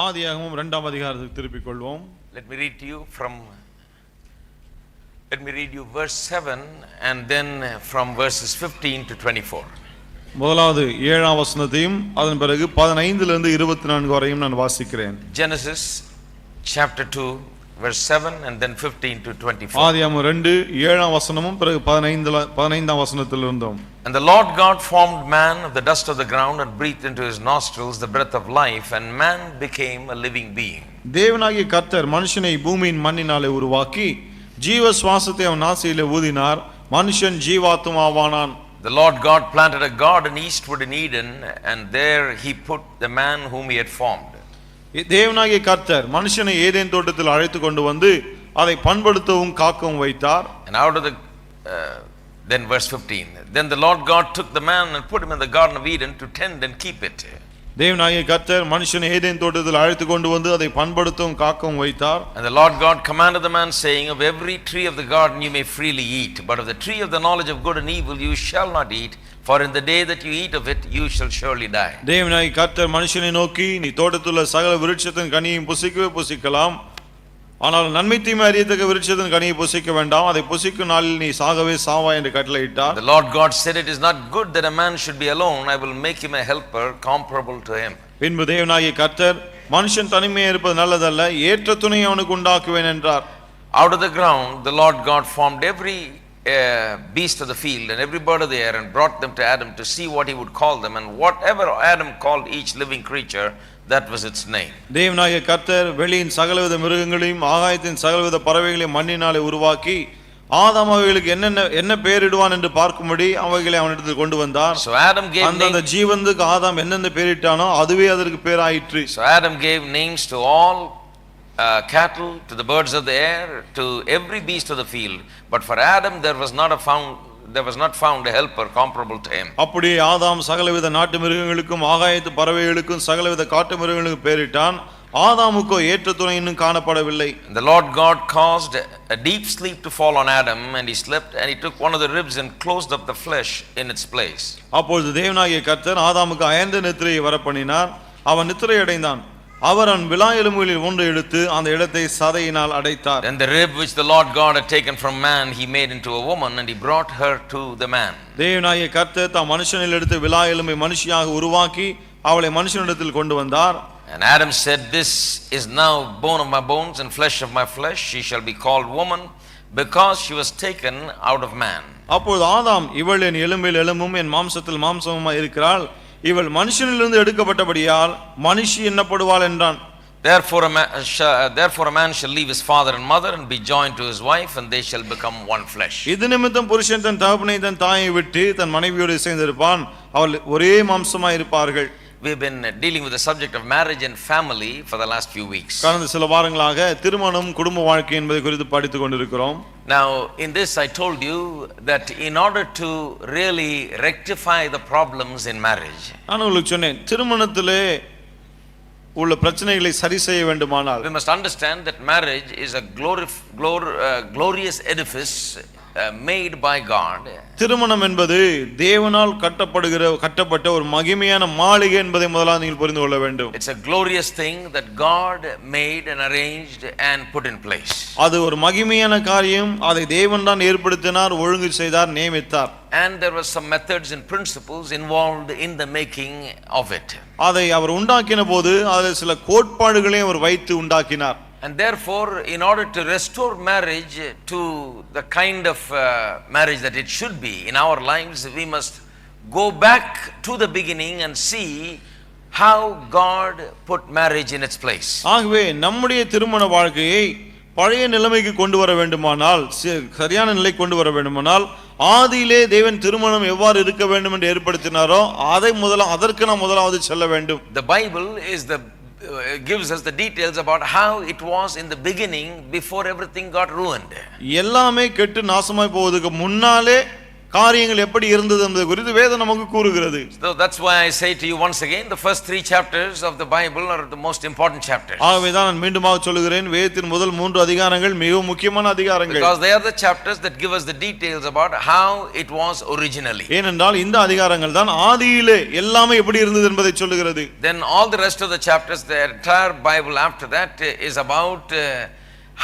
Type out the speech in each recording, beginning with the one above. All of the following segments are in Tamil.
ஆதியாகமம் 2ஆம் அதிகாரத்துக்கு திருப்பிக் கொள்வோம். Let me read you verse 7 and then from verses 15 to 24. முதலாவது 7ஆம் வசனத்தையும் அதன் பிறகு 15 லிருந்து 24 வரையும் நான் வாசிக்கிறேன். Genesis chapter 2 verse 7 and then 15 to 24. ஆதியாகமம் 2 7ஆம் வசனமும் பிறகு 15ஆம் வசனத்திலிருந்தும். And the Lord God formed man of the dust of the ground and breathed into his nostrils the breath of life, and man became a living being. தேவனாகிய கர்த்தர் மனுஷனை பூமியின் மண்ணினாலே உருவாக்கி ஜீவ சுவாசத்தை அவன் நாசியிலே ஊதினார், மனுஷன் ஜீவாத்மாவானான். The Lord God planted a garden eastward in Eden, and there he put the man whom he had formed. தேவனாகிய கர்த்தர் மனுஷனை ஏதேன் தோட்டத்தில் அழைத்து கொண்டு வந்து அதை பண்படுத்தவும் காக்கவும் வைத்தார். And out of the then verse 15, then the Lord God took the man and put him in the garden of Eden to tend and keep it. தேவனாகிய கர்த்தர் மனுஷனை ஏதேன் தோட்டத்தில் அழைத்து கொண்டு வந்து அதை பண்படுத்தவும் காக்கவும் வைத்தார். And the Lord God commanded the man, saying, of every tree of the garden you may freely eat, but of the tree of the knowledge of good and evil you shall not eat, for in the day that you eat of it you shall surely die. தேவனாகிய கர்த்தர் மனுஷனை நோக்கி, நீ தோட்டத்துள்ள சகல விருட்சத்தின் கனியையும் புசிக்கவே புசிக்கலாம், ஆனால் நன்மை தீமை அறியத்தக்க விருட்சத்தின் கனியை புசிக்க வேண்டாம், அதை புசிக்கும் நாளில் நீ சாகவே சாவாய் என்று கட்டளையிட்டார். The Lord God said, it is not good that a man should be alone, I will make him a helper comparable to him. பின்பு தேவனாகிய கர்த்தர் மனுஷன் தனிமையாக இருப்பது நல்லதல்ல, ஏற்ற துணை அவனுக்கு உண்டாக்குவேன் என்றார். Out of the ground the Lord God formed every beast of the field and every bird of the air and brought them to Adam to see what he would call them, and whatever Adam called each living creature, that was its name. தேவனாகிய கர்த்தர் வெளியின் சகலவித மிருகங்களையும் ஆகாயத்தின் சகலவித பறவைகளையும் மண்ணினாலே உருவாக்கி ஆதாம் அவைகளுக்கு என்ன பெயரிடுவான் என்று பார்க்கும்படி அவைகளை அவனிடத்தில் கொண்டு வந்தார். So Adam gave அந்த ஜீவனுக்கு ஆதாம் என்னென்ன பெயரிட்டானோ அதுவே அதற்கு பேராயிற்று. So Adam gave names to all cattle, to the birds of the air, to every beast of the field, but for Adam there was not found a helper comparable to him. அப்படி ஆதாம் சகலவித நாட்டு மிருகங்களுக்கும் ஆகாயத்து பறவைகளுக்கும் சகலவித காட்டு மிருகங்களுக்கும் பெயரிட்டான், ஆதாமுக்கோ ஏற்ற துணை இன்னும் காணப்படவில்லை. The Lord God caused a deep sleep to fall on Adam, and he slept, and he took one of the ribs and closed up the flesh in its place. அப்பொழுது தேவனாகிய கர்த்தர் ஆதாமுக்கு அயர்ந்த நித்திரையை வரப்பண்ணினார், அவன் நித்திரை அடைந்தான். அவர் அவன் விலா எலும்புகளில் ஒன்று எடுத்து அந்த இடத்தை சதையினால் அடைத்தார். And the rib which the Lord God had taken from man he made into a woman, and he brought her to the man. தேவனாகிய கர்த்தர் தாம் மனுஷனில் எடுத்து விலா எலும்பை மனுஷியாக உருவாக்கி அவளை மனுஷனிடத்தில் கொண்டு வந்தார். And Adam said, this is now bone of my bones and flesh of my flesh, she shall be called woman, because she was taken out of man. அப்பொழுது ஆதாம், இவள் என் எலும்பில் எலும்பும் என் மாம்சத்தில் மாம்சமுமாய் இருக்கிறாள், இவள் மனுஷனிலிருந்து எடுக்கப்பட்டபடியால் மனுஷி என்னப்படுவாள் என்றான். Therefore a man shall leave his father and mother and be joined to his wife, and they shall become one flesh. இது நிமித்தம் புருஷன் தன் தகப்பனை தன் தாயை விட்டு தன் மனைவியோடு சேர்ந்திருப்பான், அவள் ஒரே மாம்சமாய் இருப்பார்கள். We have been dealing with the subject of marriage and family for the last few weeks. கடந்த சில வாரங்களாக திருமணம் குடும்ப வாழ்க்கை என்பதை குறித்து படித்துக் கொண்டிருக்கிறோம். Now in this I told you that in order to really rectify the problems in marriage, நான் உங்களுக்கு சொன்னேன், திருமணத்திலே உள்ள பிரச்சனைகளை சரி செய்ய வேண்டுமானால் we must understand that marriage is a glorious edifice made by God. திருமணம் என்பது தேவனால் கட்டப்பட்ட ஒரு மகிமையான மாளிகை என்பதை முதலாவது நீங்கள் புரிந்து கொள்ள வேண்டும். It's a glorious thing that God made and arranged and put in place. அது ஒரு மகிமையான காரியம், அதை தேவன் தான் ஏற்படுத்தினார், ஒழுங்கு செய்தார், நியமித்தார். And there were some methods and principles involved in the making of it. அதை அவர் உண்டாக்கின போது அதில் சில கோட்பாடுகளை அவர் வைத்து உண்டாக்கினார். And therefore, in order to restore marriage to the kind of marriage that it should be in our lives, we must go back to the beginning and see how God put marriage in its place. ஆகவே நம்முடைய திருமண வாழ்க்கையை பழைய நிலைமைக்கு கொண்டு வர வேண்டுமானால், சரியான நிலை கொண்டு வர வேண்டுமானால், ஆதியிலே தேவன் திருமணம் எவ்வாறு இருக்க வேண்டும் என்று ஏற்படுத்தினாரோ அதற்கு நாம் முதலாவது செல்ல வேண்டும். The Bible gives us the details about how it was in the beginning before everything got ruined. எல்லாமே கெட்டு நாசமாய் போவதற்கு முன்னாலே காரியங்கள் எப்படி இருந்தது என்பது குறித்து வேதம் நமக்கு கூறுகிறது. So that's why I say to you once again, the first 3 chapters of the Bible are the most important chapters. ஆகவேதான் நான் மீண்டுமாக சொல்கிறேன், வேதத்தின் முதல் 3 அதிகாரங்கள் மிகவும் முக்கியமான அதிகாரங்கள். Because they are the chapters that give us the details about how it was originally. ஏனென்றால் இந்த அதிகாரங்கள் தான் ஆதியிலே எல்லாமே எப்படி இருந்தது என்பதை சொல்லுகிறது. Then all the rest of the chapters, the entire Bible after that is about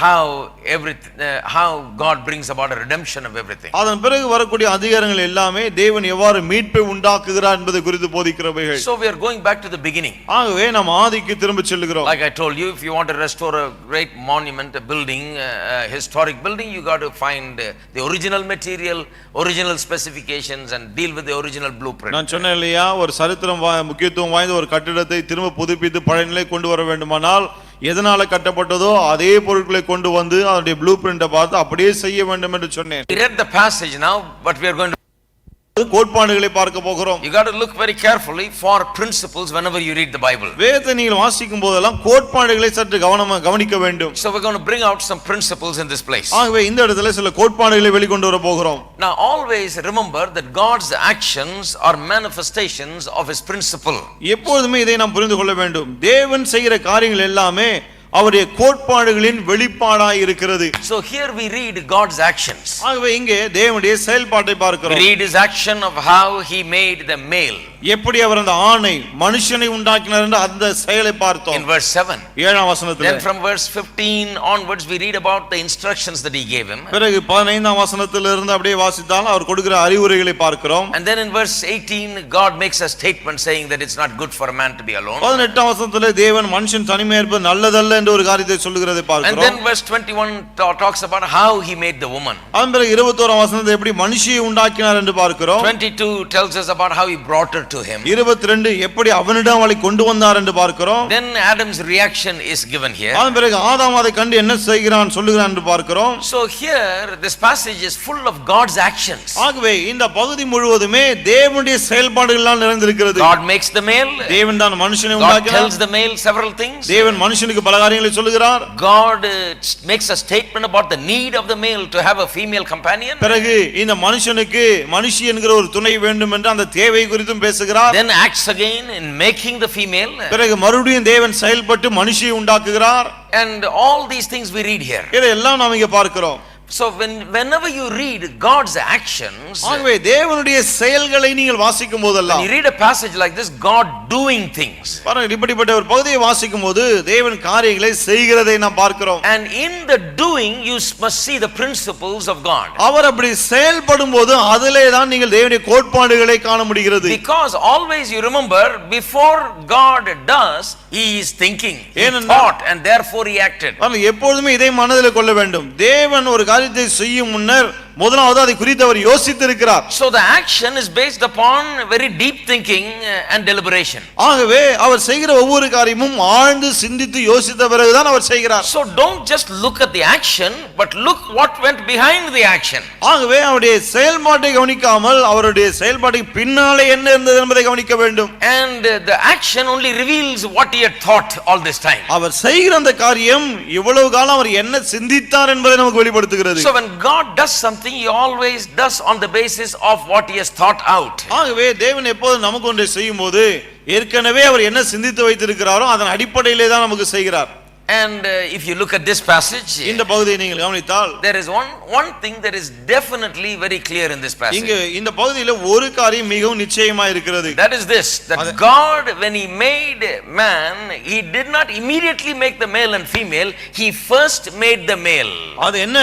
how God brings about a redemption of everything. அதன் பிறகு வரக்கூடிய அதிகாரங்கள் எல்லாமே தேவன் எவ்வாறு மீட்பை உண்டாக்குகிறார் என்பதை குறித்து போதிக்கிறவைகள். So we are going back to the beginning. ஆகவே நாம் ஆதிக்கு திரும்ப செல்கிறோம். Like I told you, if you want to restore a great monument, a building, a historic building, you got to find the original material, original specifications and deal with the original blueprint. நான் சொன்னேன் இல்லையா, ஒரு சரித்திரம் முக்கியத்துவம் வாய்ந்த ஒரு கட்டிடத்தை திரும்ப புதுப்பித்து பழைய நிலை கொண்டு வர வேண்டுமானால் எதனால கட்டப்பட்டதோ அதே பொருட்களை கொண்டு வந்து அதனுடைய ப்ளூ பிரிண்ட்டை பார்த்து அப்படியே செய்ய வேண்டும் என்று சொன்னேன். We read the passage now, but we are going to கோட்பாடுகளை பார்க்க போகிறோம். You got to look very carefully for principles whenever you read the Bible. வேதத்தை நீங்கள் வாசிக்கும் போதெல்லாம் கோட்பாடுகளை சற்று கவனிக்க வேண்டும். So we're going to bring out some principles in this place. ஆகவே இந்த இடத்துல சில கோட்பாடுகளை வெளிக்கொண்டு வர போகிறோம். Now always remember that God's actions are manifestations of his principle. எப்பொழுதுமே இதை நாம் புரிந்து கொள்ள வேண்டும். தேவன் செய்கிற காரியங்கள் எல்லாமே அவருடைய கோட்பாடுகளின் வெளிப்பாடாய் இருக்கிறது. So here we read God's actions. ஆகவே இங்கே தேவனுடைய செயல்பாட்டை பார்க்கிறோம். We read his action of how he made the male. எப்படி அவர் அந்த ஆணை மனுஷனை உண்டாக்கினார் என்று அந்த செயலை பார்த்தோம். In verse 7. 7ஆம் வசனத்திலே. Then from verse 15 onwards we read about the instructions that he gave him. பிறகு 15ஆம் வசனத்திலிருந்து அப்படியே வாசித்தால் அவர் கொடுக்கிற அறிவுரைகளை பார்க்கிறோம். And then in verse 18 God makes a statement saying that it's not good for a man to be alone. 18ஆம் வசனத்திலே தேவன் மனுஷன் தனிமையா இருப்பது நல்லதல்ல என்ற ஒரு காரியத்தை சொல்லுகிறதை பார்க்கிறோம். And then verse 21 talks about how he made the woman. அதன் பிறகு 21ஆம் வசனத்தை எப்படி மனுஷியை உண்டாக்கினார் என்று பார்க்கிறோம். 22 tells us about how he brought her to him. 22 எப்படி அவனிடம் அவளை கொண்டு வந்தார் என்று பார்க்கிறோம். Then Adam's reaction is given here. அதன் பிறகு ஆதாம் அதை கண்டு என்ன செய்கிறான் சொல்லுகிறான் என்று பார்க்கிறோம். So here this passage is full of God's actions. ஆகவே இந்த பகுதி முழுவதுமே தேவனுடைய செயல்பாடுகளால் நிறைந்திருக்கிறது. God makes the male. தேவன் தான் மனுஷனை God உண்டாக்கினார். tells the male several things. தேவன் மனுஷனுக்கு பல காரியங்களை சொல்லுகிறார். God makes a statement about the need of the male to have a female companion. பிறகு இந்த மனுஷனுக்கு மனுஷி என்கிற ஒரு துணை வேண்டும் என்று அந்த தேவை குறித்தும் பேசுகிறார். Then acts again in making the female. பிறகு மறுபடியும் தேவன் செயல்பட்டு மனுஷியை உண்டாக்குகிறார். And all these things we read here. இதெல்லாம் நாம் இங்க பார்க்கிறோம். So whenever you read God's actions, ஆகவே தேவனுடைய செயல்களை நீங்கள் வாசிக்கும் போதெல்லாம், when you read a passage like this, God doing things, பாருங்க இப்படிப்பட்ட ஒரு பகுதியை வாசிக்கும் போது தேவன் காரியங்களை செய்கிறதை நாம் பார்க்கிறோம். and in the doing you must see the principles of God. அவர் அப்படி செயல்படும் போது அதிலே தான் நீங்கள் தேவனுடைய கோட்பாடுகளை காண முடிகிறது. Because always you remember, before God does, he is thinking, he thought, and therefore he acted. எப்பொழுதுமே இதை மனதில் கொள்ள வேண்டும். தேவன் ஒரு காரியத்தை செய்யும் முன்னர் முதலாவது அதை குறித்து அவர் யோசித்திருக்கிறார். So the action is based upon very deep thinking and deliberation. ஆகவே அவர் செய்கிற ஒவ்வொரு காரியமும் ஆழ்ந்து சிந்தித்து யோசித்த பிறகுதான் அவர் செய்கிறார். So don't just look at the action, but look what went behind the action. ஆகவே அவருடைய செயல்பாட்டை கவனிக்காமல் அவருடைய செயல்பாட்டுக்கு பின்னாலே என்ன இருந்தது என்பதை கவனிக்க வேண்டும். And the action only reveals what he had thought all this time. அவர் செய்கிற அந்த காரியம் இவ்வளவு காலம் அவர் என்ன சிந்தித்தார் என்பதை நமக்கு வெளிப்படுத்துகிறது. So when God does something, he always does on the basis of what he has thought out. ஆகவே தேவன் எப்போது நமக்கு ஒன்றை செய்யும்போது ஏற்கனவே அவர் என்ன சிந்தித்து வைத்திருக்கிறாரோ அதன் அடிப்படையிலே தான் நமக்கு செய்கிறார். And if you look at this passage, இந்த பகுதியை நீங்கள் கவனித்தால் there is one thing that is definitely very clear in this passage. இங்க இந்த பகுதியில ஒரு காரியம் மிகவும் நிச்சயமா இருக்கிறது. That is this, that God, when he made man, he did not immediately make the male and female, he first made the male. அது என்ன?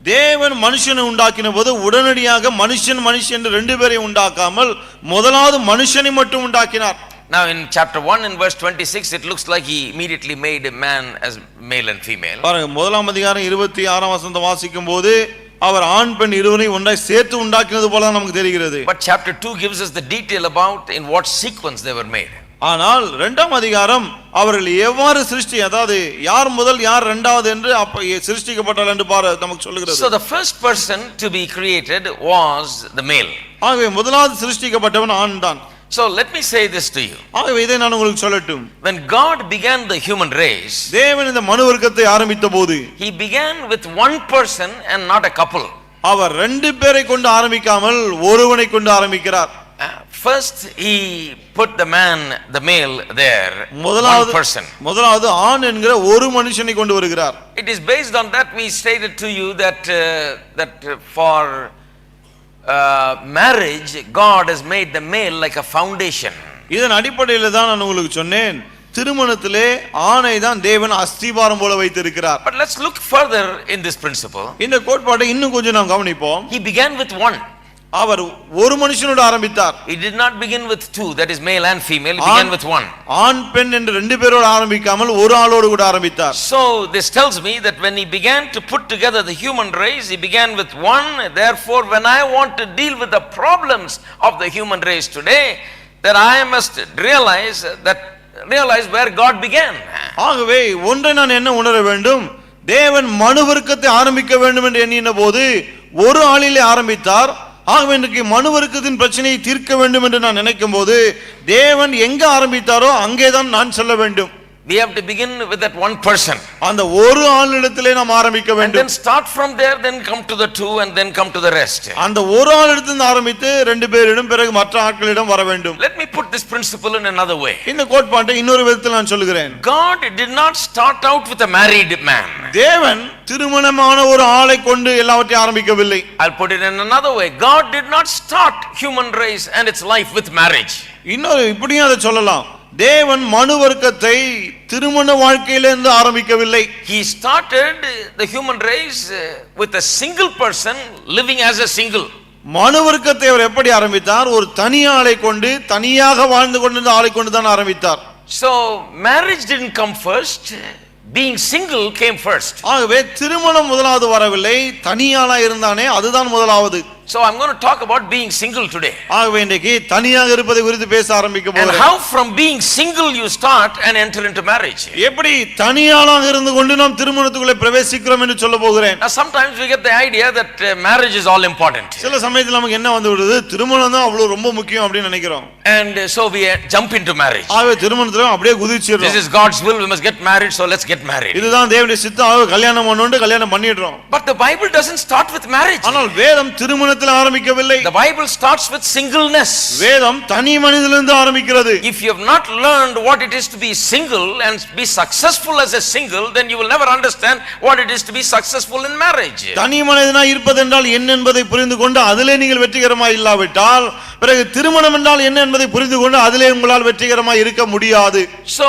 தேவன் மனுஷனை உண்டாக்கின போது உடனடியாக மனுஷன் என்று ரெண்டு பேரையும் உண்டாக்காமல் முதலாவது மனுஷனை மட்டும் உண்டாக்கினார். Now in chapter 1 in verse 26 it looks like he immediately made a man as male and female. பாருங்க முதலாம் அதிகாரம் 26ஆம் வசனத்தை வாசிக்கும் போது அவர் ஆண் பெண் இருவரையும் ஒன்றாய் சேர்த்து உண்டாக்கினது போல நமக்கு தெரிகிறது. But chapter 2 gives us the detail about in what sequence they were made. ஆனால் இரண்டாம் அதிகாரம் அவர்கள் எவ்வாறு சிருஷ்டி, அதாவது யார் முதல் யார் இரண்டாவது என்று சிருஷ்டிக்கப்பட்டார் என்று நமக்கு சொல்லுகிறது. So the first person to be created was the male. ஆகவே முதலாவது சிருஷ்டிக்கப்பட்டவன் ஆண் தான். So let me say this to you. ஆகவே இதை நான் உங்களுக்கு சொல்லட்டும். When God began the human race, தேவன் இந்த மனு வர்க்கத்தை ஆரம்பித்த போது he began with one person and not a couple. அவர் ரெண்டு பேரை கொண்டு ஆரம்பிக்காமல் ஒருவனை கொண்டு ஆரம்பிக்கிறார். First he put the male there, one person. முதலாவது ஆண் என்கிற ஒரு மனுஷனை கொண்டு வருகிறார். It is based on that we stated to you that for marriage God has made the male like a foundation. இதன் அடிப்படையில் தான் நான் உங்களுக்கு சொன்னேன், திருமணத்திலே ஆணை தான் தேவன் அஸ்திபாரம் போல வைத்திருக்கிறார். But let's look further in this principle. இந்த கோட்பாட்டை இன்னும் கொஞ்சம் நாம் கவனிப்போம். He began with one. அவர் ஒரு மனுஷனோடு ஆரம்பித்தார். He did not begin with two, that is male and female. He began with one. ஆண் பெண் என்று ரெண்டு பேரோடு ஆரம்பிக்காமல் ஒரு ஆளோடு கூட ஆரம்பித்தார். So this tells me that when he began to put together the human race, he began with one. Therefore, when I want to deal with the problems of the human race today, that I must realize where God began. ஆகவே ஒன்றை நான் என்ன உணர வேண்டும், தேவன் மனு வர்க்கத்தை ஆரம்பிக்க வேண்டும் என்று எண்ணின போது ஒரு ஆளிலே ஆரம்பித்தார். ஆகவே இன்றைக்கு மனு வர்க்கத்தின் பிரச்சனையை தீர்க்க வேண்டும் என்று நான் நினைக்கும் போது தேவன் எங்க ஆரம்பித்தாரோ அங்கேதான் நான் செல்ல வேண்டும். We have to begin with that one person. அந்த ஒரு ஆளிடத்திலே நாம் ஆரம்பிக்க வேண்டும். And then start from there, then come to the two, and then come to the rest. அந்த ஒரு ஆளிடத்திலிருந்து ஆரம்பித்து ரெண்டு பேரிடம் பிறகு மற்ற ஆட்களிடம் வர வேண்டும். Let me put this principle in another way. இந்த கோட்பாட்டை இன்னொரு விதத்தில் நான் சொல்லுகிறேன். God did not start out with a married man. தேவன் திருமணமான ஒரு ஆளை கொண்டு எல்லாவற்றையும் ஆரம்பிக்கவில்லை. I'll put it in another way. God did not start human race and its life with marriage. இன்னொரு இப்படியும் அதை சொல்லலாம், தேவன் மனு வர்க்கத்தை திருமண வாழ்க்கையிலிருந்து ஆரம்பிக்கவில்லை. He started the human race with a single person living as a single. மனு வர்க்கத்தை அவர் எப்படி ஆரம்பித்தார்? ஒரு தனி ஆளை கொண்டு தனியாக வாழ்ந்து கொண்டிருந்த ஆளை கொண்டு தான் ஆரம்பித்தார். So marriage didn't come first, being single came first. ஆகவே திருமணம் முதலாவது வரவில்லை, தனியாளா இருந்தானே அதுதான் முதலாவது. So I'm going to talk about being single today. ஆகவே இன்றைக்கு தனியாக இருப்பதை குறித்து பேச ஆரம்பிக்க போகிறேன். And how from being single you start and enter into marriage. எப்படி தனியாளாக இருந்து கொண்டு நாம் திருமணத்துக்குள்ளே பிரவேசிக்கிறோம் என்று சொல்ல போகிறேன். Now sometimes we get the idea that marriage is all important. சில சமயத்தில் நமக்கு என்ன வந்து விடுது, திருமணம் தான் அவ்வளவு ரொம்ப முக்கியம் அப்படி நினைக்கிறோம். And so we jump into marriage. ஆகவே திருமணத்துல அப்படியே குதிச்சிரோம். This is God's will, we must get married, so let's get married. இதுதான் தேவனுடைய சித்தம், ஆகவே கல்யாணம் பண்ணனும், கல்யாணம் பண்ணிடுறோம். But the Bible doesn't start with marriage. ஆனால் வேதம் திருமணத்தில் ஆரம்பிக்கவில்லை. The Bible starts with singleness. வேதம் தனி மனிதனிலிருந்து ஆரம்பிக்கிறது. If you have not learned what it is to be single and be successful as a single, then you will never understand what it is to be successful in marriage. தனி மனிதனாய் இருப்பது என்றால் என்ன என்பதை புரிந்து கொண்டு அதிலே நீங்கள் வெற்றிகரமாய் இல்லாவிட்டால் பிறகு திருமணம் என்றால் என்ன என்பதை புரிந்து கொண்டு அதிலே உங்களால் வெற்றிகரமாய் இருக்க முடியாது. So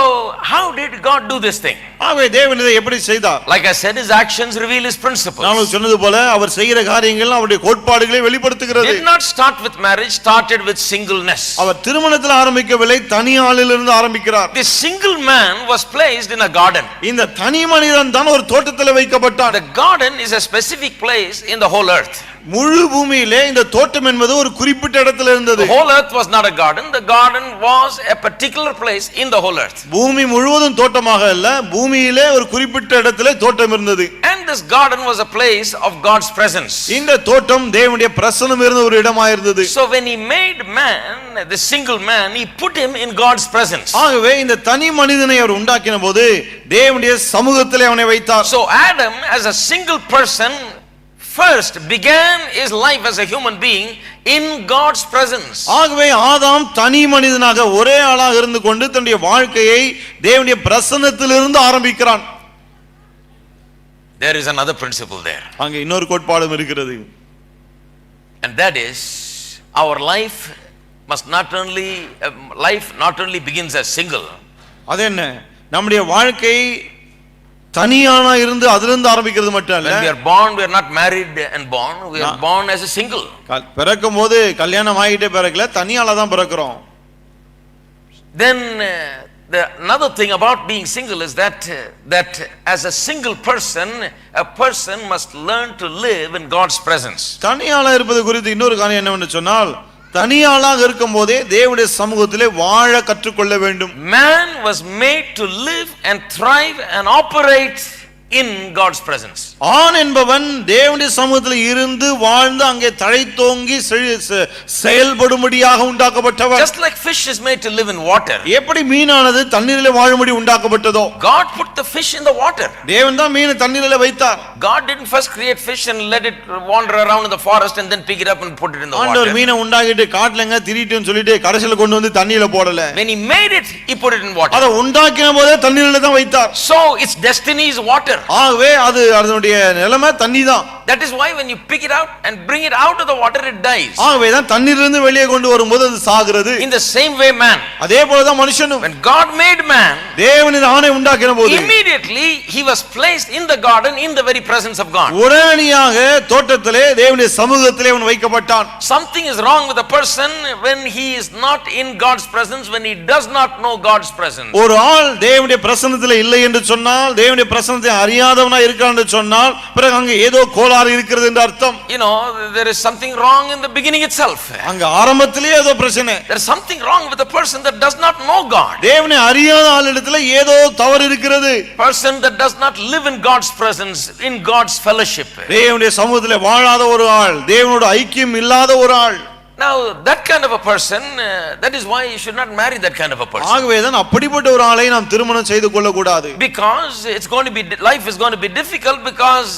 how did God do this thing? ஆகவே தேவன் இதை எப்படி செய்தார்? Like I said, his actions reveal his principles. நான் சொன்னது போல அவர் செய்கிற காரியங்கள் அவருடைய கோட்பாடுகளை வெளிப்படுத்துகிறது. Did not start with marriage, started with singleness. அவர் திருமணத்தில் ஆரம்பிக்கவில்லை, தனி ஆளிலிருந்து ஆரம்பிக்கிறார். This single man was placed in a garden. இந்த தனி மனிதன் தான் ஒரு தோட்டத்தில் வைக்கப்பட்டான். The garden is a specific place in the whole earth. முழு பூமியிலே இந்த தோட்டம் என்பது ஒரு குறிப்பிட்ட இடத்தில் இருந்தது. The whole earth was not a garden, the garden was a particular place in the whole earth. பூமி முழுவதும் தோட்டமாக அல்ல, பூமியிலே ஒரு குறிப்பிட்ட இடத்திலே தோட்டம் இருந்தது. And this garden was a place of God's presence. இந்த தோட்டம் தேவனுடைய பிரசன்னம் இருந்த ஒரு இடமாக இருந்தது. So when he made man, the single man, he put him in God's presence. ஆகவே இந்த தனி மனிதனை அவர் உண்டாக்கின போது தேவனுடைய சமூகத்திலே அவனை வைத்தார். So Adam as a single person first began his life as a human being in God's presence. ஆகவே ஆதாம் தனி மனிதனாக ஒரே ஆளாக இருந்து கொண்டு தன்னுடைய வாழ்க்கையை தேவனுடைய பிரசன்னத்திலிருந்து ஆரம்பிக்கிறான். There is another principle there. அங்கே இன்னொரு கோட்பாடும் இருக்கிறது. And that is our life must not only begins as single. அது என்ன? நம்முடைய வாழ்க்கை தனியானா இருந்து அதிலிருந்து ஆரம்பிக்கிறது மட்டும் அல்ல. When we are born, we are not married and born, we are born as a single. பிறக்கும்போது கல்யாணம் ஆகிட்டே பிறக்கல, தனியாளா தான் பிறக்கிறோம். Then another thing about being single is that as a single person, a person must learn to live in God's presence. தனியாளா இருப்பது குறித்து இன்னொரு காரியம் என்னவென்று சொன்னால், தனியாளாக இருக்கும்போதே தேவனுடைய சமூகத்திலே வாழ கற்றுக்கொள்ள வேண்டும். Man was made to live and thrive and operate in God's presence. ஆண் என்பவன் தேவனுடைய சமூகத்தில் இருந்து வாழ்ந்து அங்கே தழைத்தோங்கி செயல்படும்படியாக உண்டாக்கப்பட்டவன். Just like fish is made to live in water. எப்படி மீனானது தண்ணீரிலே வாழும்படி உண்டாக்கப்பட்டதோ, God put the fish in the water. தேவன் தான் மீனை தண்ணீரிலே வைத்தார். God didn't first create fish and let it wander around in the forest and then pick it up and put it in the water. ஆண்டவர் மீனை உண்டாக்கிட்டு காட்டுலங்க திரிட்டுன்னு சொல்லிட்டு கடைசில கொண்டு வந்து தண்ணீரில போடல. When he made it, he put it in water. அத உண்டாக்கின போதே தண்ணீரில தான் வைத்தார். So its destiny is water. ஆகவே அது அதனுடைய நிலைமை தண்ணி தான். That is why when you pick it out and bring it out of the water, it dies. ஆகவே தான் தண்ணீரிலிருந்து வெளியே கொண்டு வரும்போது அது சாகிறது. In the same way man. அதே போல தான் மனுஷனும். When God made man, தேவனின் ஆணை உண்டாக்கின போது immediately he was placed in the garden in the very presence of God. உடனடியாக தோட்டத்திலே தேவனுடைய சமூகத்திலே அவன் வைக்கப்பட்டான். Something is wrong with a person when he is not in God's presence, when he does not know God's presence. ஒரு ஆள் தேவனுடைய பிரசன்னத்திலே இல்லை என்று சொன்னால், தேவனுடைய பிரசன்னத்தை அறியாதவனா இருக்கான் என்று சொன்னால், பிறகு அங்க ஏதோ கோளாறு இருக்கிறது என்று அர்த்தம். You know, there is something wrong in the beginning itself. அங்க ஆரம்பத்திலேயே ஏதோ பிரச்சனை. There is something wrong with a person that does not know God. தேவனை அறியாத ஆளிடத்திலே ஏதோ தவறு இருக்கிறது. Person that does not live in God's presence, in God's fellowship. தேவனுடைய சமூகத்திலே வாழாத ஒரு ஆள், தேவனோட ஐக்கியம் இல்லாத ஒரு ஆள். Now that kind of a person, that is why you should not marry that kind of a person. ஆகவே தான் அப்படிப்பட்ட ஒரு ஆளை நாம் திருமணம் செய்து கொள்ள கூடாது. Because it's going to be, life is going to be difficult, because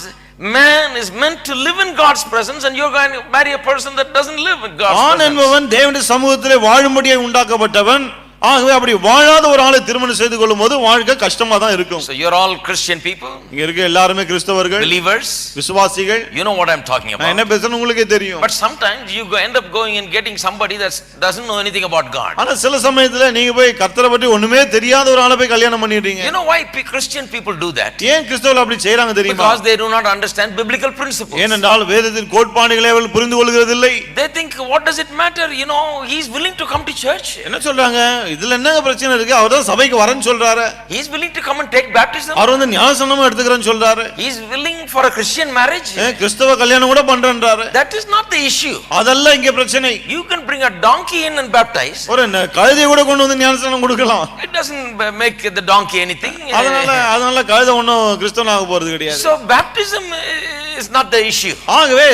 man is meant to live in God's presence and you're going to marry a person that doesn't live in God's ஆண் presence. என்பவன் தேவனுடைய சமூகத்திலே வாழும்படியாக உண்டாக்கப்பட்டவன். ஆகவே அப்படி வாழாத ஒரு ஆளை திருமணம் செய்து கொள்ளும்போது வாழ்க்கை கஷ்டமா தான் இருக்கும். So you're all Christian people, இங்க இருக்க எல்லாரும் கிறிஸ்தவர்கள், believers, விசுவாசிகள். you know what I'm talking about. நான் என்ன பேசுறேன்னு உங்களுக்கே தெரியும். But sometimes you end up going and getting somebody that doesn't know anything about God. ஆனா சில சமயத்துல நீங்க போய் கர்த்தரை பற்றி ஒண்ணுமே தெரியாத ஒரு ஆளை போய் கல்யாணம் பண்ணிடுறீங்க. You know why Christian people do that? ஏன் கிறிஸ்தவர்கள் அப்படி செய்றாங்க தெரியுமா? Because they do not understand biblical principles. ஏனென்றால் வேதத்தின் கோட்பாடுகளை அவர்கள் புரிந்து கொள்கிறதில்லை. They think, what does it matter, you know, he's willing to come to church. என்ன சொல்றாங்க? இதுல என்னங்க பிரச்சனை இருக்கு? அவர் தான் சபைக்கு வரேன்னு சொல்றாரு. He is willing to come and take baptism. அவர் வந்து ஞானஸ்நானம் எடுத்துக்கறேன்னு சொல்றாரு. He is willing for a Christian marriage. கிறிஸ்தவ கல்யாணம் கூட பண்றேன்றாரு. That is not the issue. அதல்ல இங்க பிரச்சனை. You can bring a donkey in and baptize. ஒரு கழுதையை கூட கொண்டு வந்து ஞானஸ்நானம் கொடுக்கலாம். It doesn't make the donkey anything. அதனால கழுதை ஒண்ணும் கிறிஸ்தவனாக போறது கிடையாது. So baptism is not the issue. ஆகவே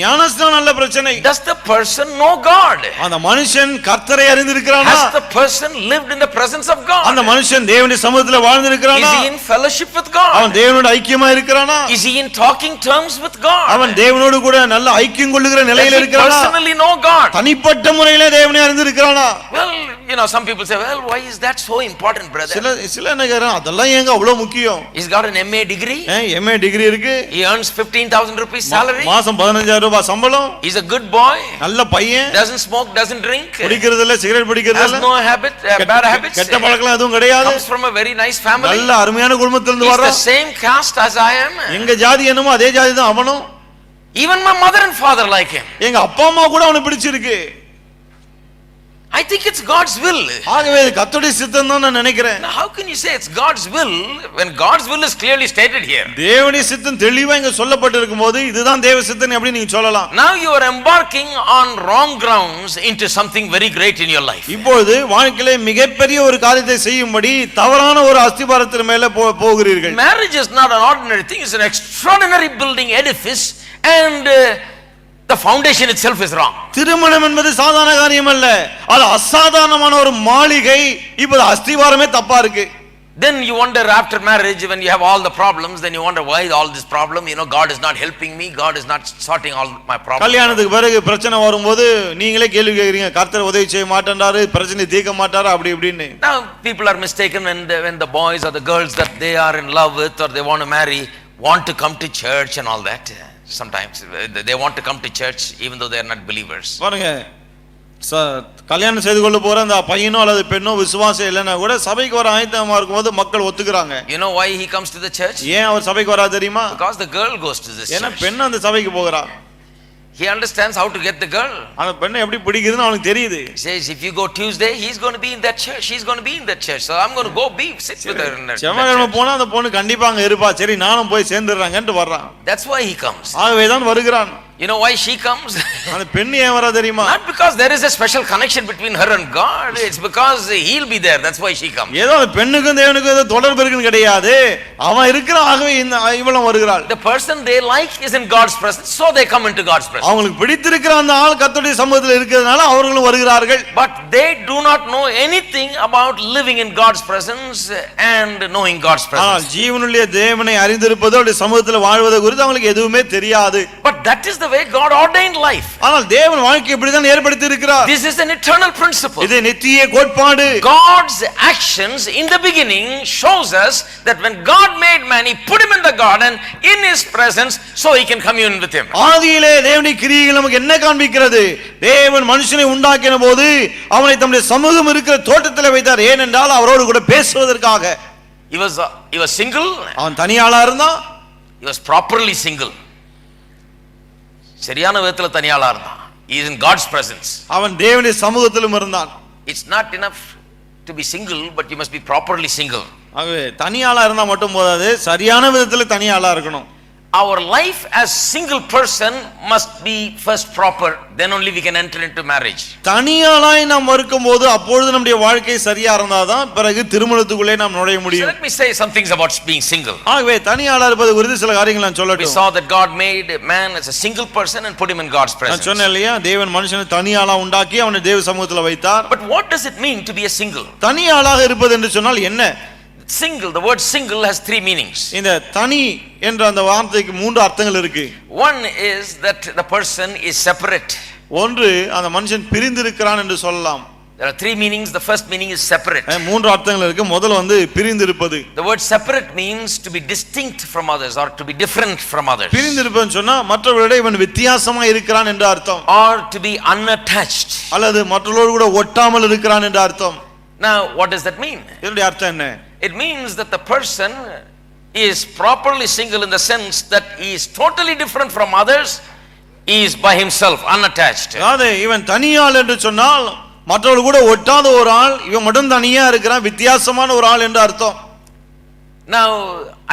ஞானஸ்நானம் நல்ல பிரச்சனை. Does the person know God? அந்த மனுஷன் கர்த்தரை அறிந்திருக்கிறானா? Has the person lived in the presence of God? அந்த மனுஷன் தேவனுடைய சமூகத்திலே வாழ்ந்திருக்கிறானா? Is he in fellowship with God? அவன் தேவனோடு ஐக்கியமா இருக்கிறானா? Is he in talking terms with God? அவன் தேவனோடு கூட நல்ல ஐக்கியம் கொள்ளுகிற நிலையில் இருக்கிறானா? Does he personally know God? தனிப்பட்ட முறையிலே தேவனை அறிந்திருக்கிறானா? Well, you know, some people say, well, why is that so important, brother? சில நகரம் அதெல்லாம் ஏங்க அவ்வளவு முக்கியம்? He's got an MA degree. MA degree இருக்கு. He earns 15,000 rupees salary. மாசம் 15,000 ரூபாய் சம்பளம். He's a good boy. நல்ல பையன். Doesn't smoke, doesn't drink. குடிக்கிறது இல்ல, சிகரெட் பிடிக்கிறது இல்ல. Has no habit, bad habits. கெட்ட பழக்கம் எதுவும் கிடையாது. Comes from a very nice family. நல்ல அருமையான குடும்பத்துல இருந்து He's வர்றான். the same caste as I am. எங்க ஜாதி என்னமோ அதே ஜாதி தான் அவனும். Even my mother and father like him. எங்க அப்பா அம்மா கூட அவனை பிடிச்சிருக்கு. I think it's God's will. ஆகவே இது கர்த்தருடைய சித்தம் தான் நான் நினைக்கிறேன். Now how can you say it's God's will when God's will is clearly stated here? தேவனுடைய சித்தம் தெளிவா இங்க சொல்லப்பட்டிருக்கும்போது இதுதான் தேவ சித்தம் எப்படி நீங்க சொல்லலாம்? Now you are embarking on wrong grounds into something very great in your life. இப்பொழுது வாழ்க்கையிலே மிகப்பெரிய ஒரு காரியத்தை செய்யும்படி தவறான ஒரு அஸ்திபாரத்தின் மேல போகிறீர்கள். Marriage is not an ordinary thing, it's an extraordinary building edifice, and the foundation itself is wrong. திருமணம் என்பது சாதாரண காரியம் அல்ல, அது அசாதாரணமான ஒரு மாளிகை. இப்போ அஸ்திவாரமே தப்பா இருக்கு. Then you wonder after marriage, when you have all the problems, then you wonder why all this problem, you know, God is not helping me, God is not sorting all my problems. கல்யாணத்துக்கு பிறகு பிரச்சனை வரும்போது நீங்களே கேள்வி கேக்குறீங்க, கர்த்தர் உதவி செய்ய மாட்டேன்றாரு, பிரச்சனை தீர்க்க மாட்டாரு அப்படி இப்படின்னு. Now people are mistaken when the boys or the girls that they are in love with or they want to marry want to come to church and all that. Sometimes they want to come to church even though they are not believers. பாருங்க, கல்யாணம் செய்து கொள்ள போற அந்த பையனோ அல்லது பெண்ணோ விசுவாசம் இல்லைன்னா கூட சபைக்கு வர ஆயத்தமா இருக்கும்போது மக்கள் ஒத்துக்கிறாங்க. You know why he comes to the church? ஏன் அவர் சபைக்கு வரா தெரியுமா? Because the girl goes to this church. ஏன்னா பெண் அந்த சபைக்கு போகிறா. He understands how to get the girl. அந்த பெண்ணை எப்படி பிடிக்குதுன்னு அவனுக்கு தெரியுது. He says if you go Tuesday, he's going to be in that church, she's going to be in that church, so I'm going to go sit with her in that church. செவ்வாய்க்கிழமை போனா அந்த பொண்ணு கண்டிப்பா அங்க இருப்பா, சரி நானும் போய் சேர்ந்துடுறாங்கன்னு வர்றான். That's why he comes. ஆகவே தான் வருகிறான். You know why she comes? அந்த பெண் ஏன் வரா தெரியுமா? Not because there is a special connection between her and God. It's because he'll be there. That's why she comes. ஏதோ அந்த பெண்ணுக்கும் தேவனுக்கும் ஏதோ தொடர்பு இருக்குன்னு கிடையாது. அவன் இருக்கிறான், ஆகவே இவளும் வருகிறாள். The person they like is in God's presence, so they come into God's presence. அவங்களுக்கு பிடித்திருக்கிற அந்த ஆள் கர்த்தருடைய சமூகத்தில் இருக்கிறதுனால அவர்களும் வருகிறார்கள். But they do not know anything about living in God's presence and knowing God's presence. ஆனால் ஜீவனுள்ள தேவனை அறிந்திருப்பதோ அவருடைய சமூகத்தில் வாழ்வது குறித்து அவங்களுக்கு எதுவுமே தெரியாது. But that is the way God ordained life. ஆனால் தேவன் வாழ்க்கை இப்படி தான் ஏற்படுத்தி இருக்கிறார். This is an eternal principle. இது நித்திய கோட்பாடு. God's actions in the beginning shows us that when God made man, he put him in the garden in his presence so he can commune with him. ஆதியிலே தேவனுடைய கிரியைகள் நமக்கு என்ன காண்பிக்கிறது? தேவன் மனுஷனை உண்டாக்கின போது அவனை தம்முடைய சமூகம் இருக்கிற தோட்டத்தில் வைத்தார். ஏனென்றால் அவரோடு கூட பேசுவதற்காக. He was single. அவன் தனியாளா இருந்தான். He was properly single. சரியான விதத்துல தனியாளா இருந்தான். He is in God's presence. அவன் தேவனுடைய சமூகத்திலும் இருந்தான். It's not enough to be single, but you must be properly single. ஆகவே தனியாளா இருந்தா மட்டும் போதாது, சரியான விதத்துல தனியாளா இருக்கணும். Our life as single person must be first proper, then only we can enter into marriage. தனியாளாய் நாம் இருக்கும்போது அப்பொழுது நம்முடைய வாழ்க்கை சரியா இருந்தாதான் பிறகு திருமணத்துக்குள்ளே நாம் நுழைய So முடியும். let me say some things about being single. ஆகவே தனியாளா இருப்பது குறித்து சில காரியங்களை நான் We சொல்லட்டும். saw that God made man as a single person and put him in God's நான் presence. சொன்னேன் இல்லையா, தேவன் மனுஷனை தனியாளா உண்டாக்கி அவனை தேவ சமூகத்துல வைத்தார். But what does it mean to be a single? தனியாளாக இருப்பது என்று சொன்னால் என்ன? Single, the word single has three meanings. இந்த தனி என்ற அந்த வார்த்தைக்கு மூன்று அர்த்தங்கள் இருக்கு. One is that the person is separate. ஒன்று அந்த மனுஷன் பிரிந்திருக்கிறான் என்று சொல்லலாம். There are three meanings. The first meaning is separate. மூன்று அர்த்தங்கள் இருக்கு. முதல்ல வந்து பிரிந்திருப்பது. The word separate means to be distinct from others or to be different from others. பிரிந்திருப்பதுன்னு சொன்னா மற்றவர்களிடம் இவன் வித்தியாசமா இருக்கிறான் என்ற அர்த்தம். Or to be unattached. அல்லது மற்றவர்களோடு கூட ஒட்டாமல் இருக்கிறான் என்ற அர்த்தம். Now what does that mean? இதனுடைய அர்த்தம் என்ன? It means that the person is properly single in the sense that he is totally different from others. He is by himself, unattached. அதாவது இவன் தனியாள் என்று சொன்னால் மற்றவர்கள் கூட ஒட்டாத ஒரு ஆள், இவன் மட்டும் தனியா இருக்கிறான், வித்தியாசமான ஒரு ஆள் என்று அர்த்தம். Now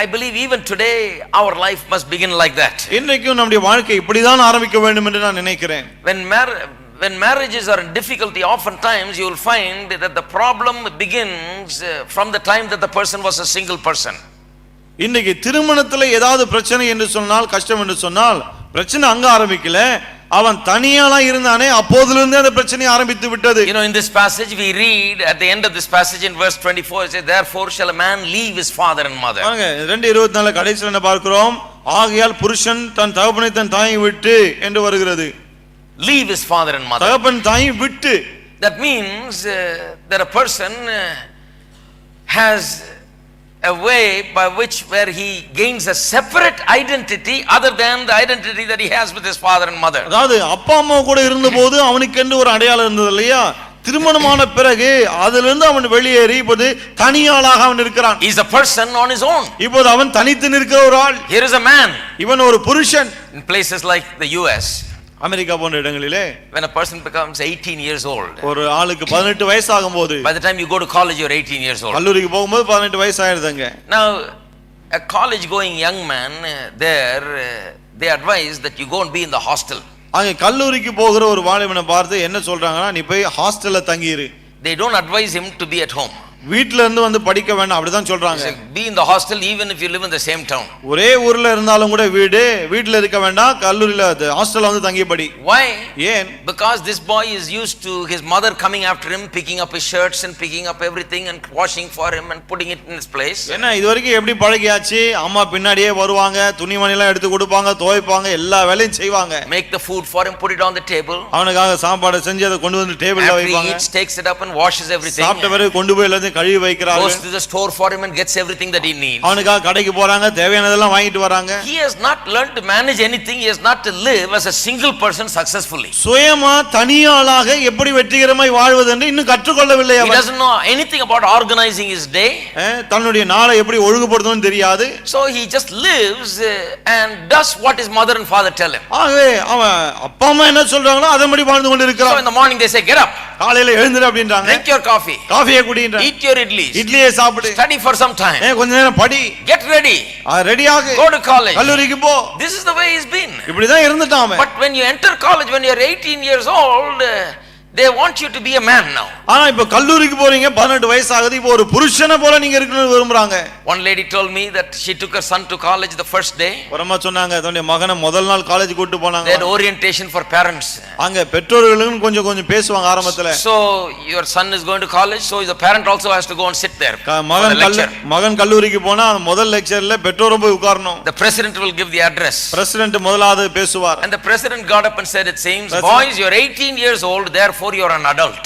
I believe even today our life must begin like that. இன்றைக்கும் நம்முடைய வாழ்க்கை இப்படிதான் ஆரம்பிக்க வேண்டும் என்று நான் நினைக்கிறேன். When marriages are in difficulty, oftentimes you will find that the problem begins from the time that the person was a single person. இன்னைக்கு திருமணத்துல ஏதாவது பிரச்சனை என்று சொன்னால், கஷ்டம் என்று சொன்னால், பிரச்சனை அங்க ஆரம்பிக்கல, அவன் தனியாளா இருந்தானே அப்போதிலிருந்தே அந்த பிரச்சனை ஆரம்பித்து விட்டது. You know, in this passage we read at the end of this passage in verse 24, it says, therefore shall a man leave his father and mother. பாருங்க 2:24 கடைசில என்ன பார்க்கிறோம்? ஆகையால் புருஷன் தன் தகப்பனை தன் தாயை விட்டு என்று வருகிறது. Leave his father and mother. தகப்பன் தாயை விட்டு. That means that a person has a way by which where he gains a separate identity other than the identity that he has with his father and mother. அதாவது அப்பா அம்மா கூட இருந்தபோது அவனுக்கு ஒரு அடையாளம் இருந்தது இல்லையா? திருமணமான பிறகு அதிலிருந்து அவன் வெளியேறி இப்போது தனியாளாக அவன் இருக்கிறான். He is a person on his own. இப்போது அவன் தனித்து நிற்கிற ஒரு ஆள். Here is a man. இவன் ஒரு புருஷன். In places like the US, America போன்ற இடங்களிலே when a person becomes 18 years old, ஒரு ஆளுக்கு 18 வயசு ஆகும்போது, by the time you go to college you're 18 years old. கல்லூரிக்கு போகும்போது 18 வயசு ஆயிருதுங்க. Now a college going young man there, they advise that you go and be in the hostel. அங்க கல்லூரிக்கு போகிற ஒரு வாலிபனை பார்த்து என்ன சொல்றாங்கன்னா, நீ போய் ஹாஸ்டல்ல தங்கியிரு. They don't advise him to be at home. வீட்ல இருந்து வந்து படிக்க வேண்டாம் அப்படிதான் சொல்றாங்க. Be in the hostel even if you live in the same town. ஒரே ஊர்ல இருந்தாலும் கூட வீட்ல இருக்க வேண்டாம், கல்லூரியில ஹாஸ்டல்ல வந்து தங்கி படி. Why? ஏன்? Because this boy is used to his mother coming after him, picking up his shirts and picking up everything and washing for him and putting it in its place. என்ன இதுவரைக்கும் எப்படி பழகியாச்சு? அம்மா பின்னாடியே வருவாங்க, துணிமணி எல்லாம் எடுத்து கொடுப்பாங்க, துவைப்பாங்க, எல்லா வேலையும் செய்வாங்க. Make the food for him, put it on the table. அவனுக்காக சாப்பாடு செஞ்சு அதை கொண்டு வந்து டேபிள்ல வைப்பாங்க. He takes it up and washes everything. சாப்பிட்ட பிறகு கொண்டு போய் எல்லாத்தையும் கழுவி வைக்கிறாங்க. Goes to the store for him and gets everything that he needs. அவனுக்காக கடைக்கு போறாங்க, தேவையானதெல்லாம் வாங்கிட்டு வராங்க. He has not learned to manage anything. He has not to live as a single person successfully. சுயமா தனியாளாக எப்படி வெற்றிகரமாய் வாழ்வது என்று இன்னும் கற்றுக்கொள்ளவில்லை He அவன். doesn't know anything about organizing his day. தன்னுடைய நாளை எப்படி ஒழுங்குபடுத்தணும்னு தெரியாது. So he just lives and does what his mother and father tell him. ஆகவே அவன் அப்பா அம்மா என்ன சொல்றாங்களோ அதன்படி வாழ்ந்து கொண்டிருக்கிறான். So in the morning they say get up. காலையில எழுந்துரு அப்படின்றாங்க. Drink your coffee. காஃபியை குடின்றாங்க. Eat your idlis. இட்லியை சாப்பிடு. Study for some time. கொஞ்ச நேரம் படி. Get ready. ரெடி ஆகு. Go to college. கல்லூரிக்கு போ. This is the way he's been. இப்படிதான் இருந்துட்டான் அவன். But when you enter college, when you are 18 years old, they want you to be a man now. ஆனா இப்ப கல்லூரிக்கு போறீங்க, 18 வயசு ஆகுது, இப்போ ஒரு புருஷனை போல நீங்க இருக்கணும்னு விரும்புறாங்க. One lady told me that she took her son to college the first day. ஒரு அம்மா சொன்னாங்க தன்னுடைய மகனை முதல் நாள் காலேஜ் கூட்டி போனாங்க. They had orientation for parents. அங்க பெற்றோர்களும் கொஞ்சம் பேசுவாங்க ஆரம்பத்துல. So your son is going to college, so the parent also has to go and sit there. மகன் கல்லூரிக்கு போனா முதல் லெக்சர்ல பெற்றோரும் போய் உட்காரணும். The president will give the address. President முதலாவது பேசுவார். And the president got up and said, it seems boys, you are 18 years old, therefore you are an adult.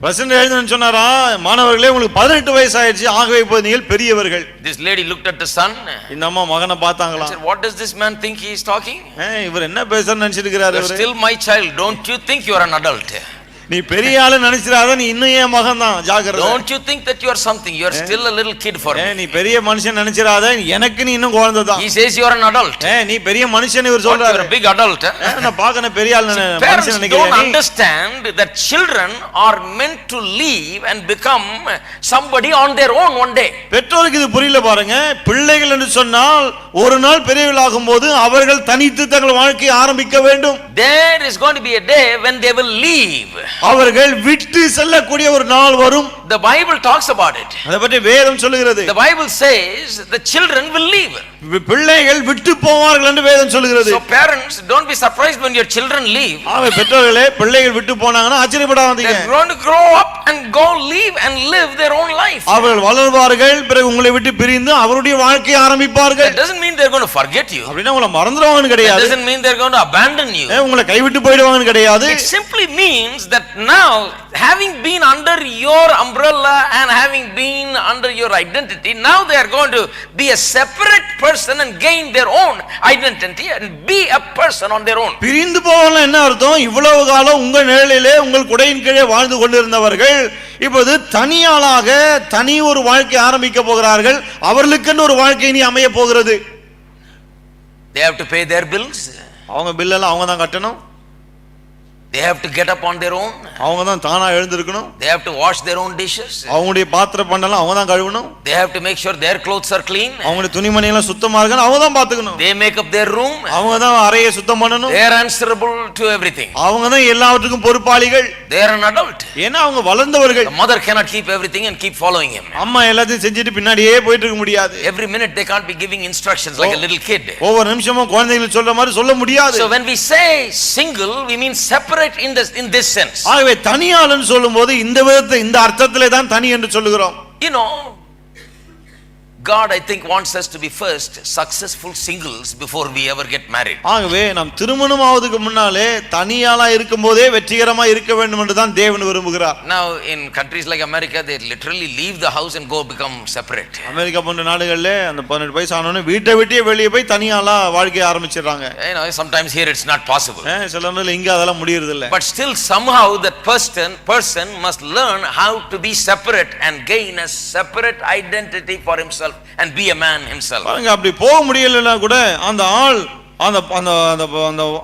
President எழுதுன்னு சொன்னாரா, மாணவர்களே உங்களுக்கு 18 வயசு ஆயிடுச்சு, ஆகவே இப்போது நீங்கள் பெரியவர்கள். This lady looked at the son. இந்த அம்மா மகனை பார்த்தாங்களா. Said, what does this man think he is talking? இவர் என்ன பேசுறன்னு நினைச்சிட்டு இருக்காரு இவரு. Still my child, don't you think you are an adult? நீ பெரிய ஆளு நினைச்சிராத, நீ இன்னும் என் மகன் தான், ஜாக்கிரதை. Don't you think that you are something? You are still a little kid for me. நீ பெரிய மனுஷன் நினைச்சிராத, எனக்கு நீ இன்னும் குழந்தை தான். He says you are an adult. நீ பெரிய மனுஷன் இவர் சொல்றாரு. You are a big adult. நான் பார்க்கணும் பெரிய ஆளு மனுஷன் நினைக்கிறேன். Don't understand that children are meant to leave and become somebody on their own one day. பெற்றோருக்கு இது புரியல பாருங்க. பிள்ளைகள் என்று சொன்னால் ஒரு நாள் பெரியவர்களாகும் போது அவர்கள் தனித்து தங்கள் வாழ்க்கையை ஆரம்பிக்க வேண்டும். There is going to be a day when they will leave. அவர்கள் விட்டு செல்லக்கூடிய ஒரு நாள் வரும். The Bible talks about it. அத பற்றி வேதம் சொல்லுகிறது. The Bible says the children will leave. பிள்ளைகள் விட்டு போவார்கள் என்று வேதம் சொல்லுகிறது. So parents, don't be surprised when your children leave. பெற்றோர்களே பிள்ளைகள் விட்டு போனாங்கன்னா ஆச்சரியப்படாதீங்க. They're going to grow up and go leave and live their own life. அவர்கள் வளர்வார்கள், பிறகு உங்களை விட்டு பிரிந்து அவருடைய வாழ்க்கையை ஆரம்பிப்பார்கள். That doesn't mean they're going to forget you. அப்படினா உங்களை மறந்துடுவாங்கன்னு கிடையாது. That doesn't mean they're going to abandon you. உங்களை கைவிட்டு போய்டுவாங்கன்னு கிடையாது. It simply means that now, having been under your umbrella and having been under your identity, now they are going to be a separate person and gain their own identity and be a person on their own. பிரிந்து போவதுனா என்ன அர்த்தம்? இவ்வளவு காலம் உங்க நிழலிலே உங்கள் குடையின் கீழே வாழ்ந்து கொண்டிருந்தவர்கள் இப்போது தனியாளாக தனி ஒரு வாழ்க்கை ஆரம்பிக்க போகிறார்கள். அவர்களுக்கு ஒரு வாழ்க்கை இனி அமைய போகிறது. They have to pay their bills. அவங்க பில் எல்லாம் அவங்க தான் கட்டணும். They have to get up on their own. அவங்க தான் தானா எழுந்திருக்கணும். They have to wash their own dishes. அவங்களுடைய பாத்திர பண்டெல்லாம் அவங்க தான் கழுவணும். They have to make sure their clothes are clean. அவங்களுடைய துணிமணி எல்லாம் சுத்தமா இருக்கணும், அவங்க தான் பாத்துக்கணும். They make up their room. அவங்க தான் அறையை சுத்தம் பண்ணணும். They are answerable to everything. அவங்க தான் எல்லாவற்றுக்கும் பொறுப்பாளிகள். They are an adult. ஏன்னா அவங்க வளர்ந்தவர்கள். The mother cannot keep everything and keep following him. அம்மா எல்லாத்தையும் செஞ்சிட்டு பின்னாடியே போயிட்டு இருக்க முடியாது. Every minute they can't be giving instructions like a little kid. ஒவ்வொரு நிமிஷமும் குழந்தைகளுக்கு சொல்ற மாதிரி சொல்ல முடியாது. So when we say single, we mean separate in this sense. ஆகவே தனியாளன்னு சொல்லும்போது இந்த விதத்தை இந்த அர்த்தத்திலே தான் தனி என்று சொல்லுகிறோம். You know, God, I think, wants us to be first successful singles before we ever get married. ஆகவே நாம் திருமணம் ஆவதுக்கு முன்னாலே தனியாளா இருக்கும்போதே வெற்றிகரமா இருக்க வேண்டும் என்று தான் தேவன் விரும்புகிறார். Now in countries like America, they literally leave the house and go become separate. America போன்ற நாடுகளிலே அந்த 18 வயசு ஆனவனே வீட்டை விட்டே வெளியே போய் தனியாளா வாழ்க்கைய ஆரம்பிச்சிடுறாங்க. You know, sometimes here it's not possible. சில நேரத்துல இங்க அதெல்லாம் முடியறது இல்ல. But still somehow that person must learn how to be separate and gain a separate identity for himself and be a man himself. பாருங்க, அப்படி போக முடியலனா கூட அந்த ஆள்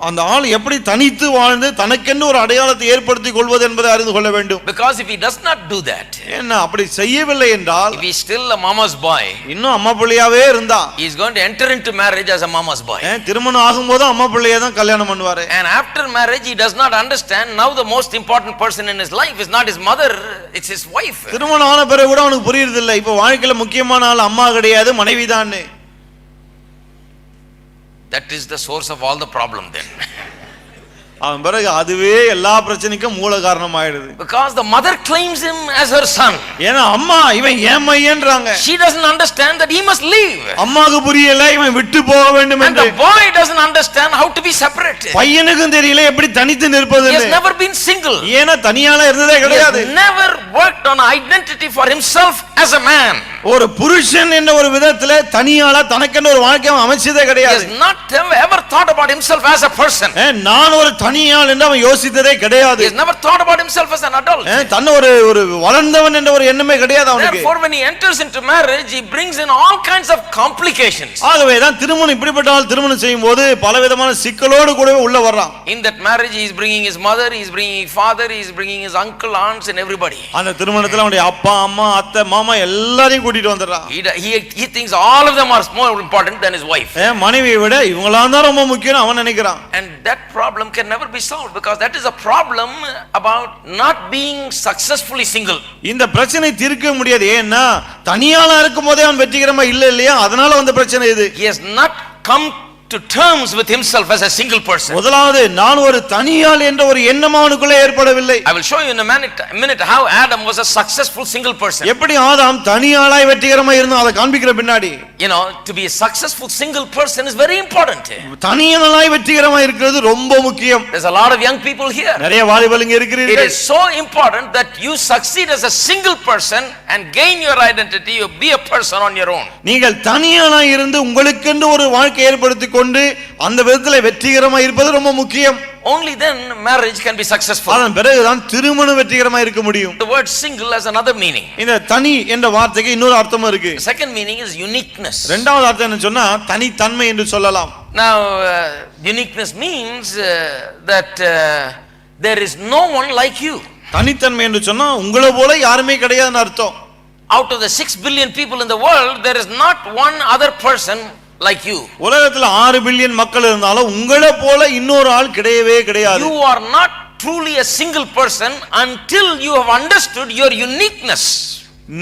அந்த ஆள் எப்படி தனித்து வாழ்ந்து தனக்கென்று ஒரு அடையாளத்தை ஏற்படுத்திக் கொள்வது என்பதை அறிந்து கொள்ள வேண்டும். Because if he does not do that, என்ன அப்படி செய்யவில்லை என்றால், if he is still a mama's boy, இன்னும் அம்மா பிள்ளையாவே இருந்தா, he is going to enter into marriage as a mama's boy. திருமணம் ஆகும்போது அம்மா பிள்ளையை தான் கல்யாணம் பண்ணுவாரு. And after marriage he does not understand now the most important person in his life is not his mother, it's his wife. திருமணம் ஆன பிறகு கூட அவனுக்கு புரியுறது இல்லை, இப்போ வாழ்க்கையில முக்கியமான ஆள் அம்மா கிடையாது, மனைவி தான். That is the source of all the problem then. அவன் பிறகு அதுவே எல்லா பிரச்சனைக்கும் மூல காரணம் ஆயிடுது. Because the mother claims him as her son. ஏன்னா அம்மா இவன் ஏன் மையன்றாங்க. She doesn't understand that he must leave. அம்மாக்கு புரியல இவன் விட்டு போக வேண்டும் என்று. And the boy doesn't understand how to be separate. பையனுக்கும் தெரியல எப்படி தனித்து நிற்பது. He has never been single. ஏன்னா தனியாளா இருந்ததே கிடையாது. He has never worked on identity for himself as a man. ஒரு புருஷன் என்ற ஒரு விதத்திலே தனியாளா தனக்கென்று ஒரு வாழ்க்கையை அமைச்சதே He கிடையாது. has not ever thought about himself as a person. நான் ஒரு தனியாள் என்று அவன் யோசித்ததே He கிடையாது. has never thought about himself as an adult. தன்னை ஒரு வளர்ந்தவன் என்ற ஒரு எண்ணமே கிடையாது அவனுக்கு. Therefore, when he enters into marriage, he brings in all kinds of complications. ஆகவேதான் திருமணம் இப்படிப்பட்ட திருமணம் செய்யும் போது பலவிதமான சிக்கலோடு கூடவே உள்ள வர்றான். In that marriage, he is bringing his mother, he is bringing his father, he is bringing his uncle, aunts, and everybody. அந்த திருமணத்துல அவனுடைய அப்பா அம்மா அத்தை மாமா எல்லாரையும் கூட்டிட்டு வந்துறான். He thinks all of them are more important than his wife. மனைவியை விட இவங்களாம் தான் ரொம்ப முக்கியம் அவன் நினைக்கிறான். And that problem can never be solved because that is a problem about not being successfully single. இந்த பிரச்சனை தீர்க்க முடியாது. ஏன்னா தனியாளா இருக்கும் போதே அவன் வெற்றிகரமா இல்லையா, அதனால வந்த பிரச்சனை இது. He has not come to terms with himself as a single person. முதலாவது நான் ஒரு தனியாள் என்ற ஒரு எண்ணம் அவனுக்குள்ளே ஏற்படவில்லை. I will show you in a minute how Adam was a successful single person. எப்படி ஆதாம் தனியாளாய் வெற்றிகரமா இருந்தான் அதை காண்பிக்கிற பின்னாடி. You know, to be a successful single person is very important. தனியாளாய் வெற்றிகரமா இருக்கிறது ரொம்ப முக்கியம். There's a lot of young people here. நிறைய வாலிபர்கள் இங்க It இருக்கிறீர்கள். is so important that you succeed as a single person and gain your identity. You be a person on your own. நீங்கள் தனியாளாய் இருந்து உங்களுக்கென்று ஒரு வாழ்க்கை ஏற்படுத்திக் கொண்டு அந்த விதத்துல வெற்றிகரமா இருப்பது ரொம்ப முக்கியம். Only then marriage can be successful. அதன் பிறகுதான் திருமணம் வெற்றிகரமா இருக்க முடியும். The word single has another meaning. இந்த தனி என்ற வார்த்தைக்கு இன்னொரு அர்த்தமும் இருக்கு. The second meaning is uniqueness. இரண்டாவது அர்த்தம் என்ன சொன்னா தனித்தன்மை என்று சொல்லலாம். Now uniqueness means that there is no one like you. தனித்தன்மை என்று சொன்னா உங்களை போல யாருமே கிடையாதுன்னு அர்த்தம். Out of the 6 billion people in the world, there is not one other person like you. உலகத்துல 6 பில்லியன் மக்கள் இருந்தாலும் உங்களை போல இன்னொரு ஆள் கிடையவே கிடையாது. You are not truly a single person until you have understood your uniqueness.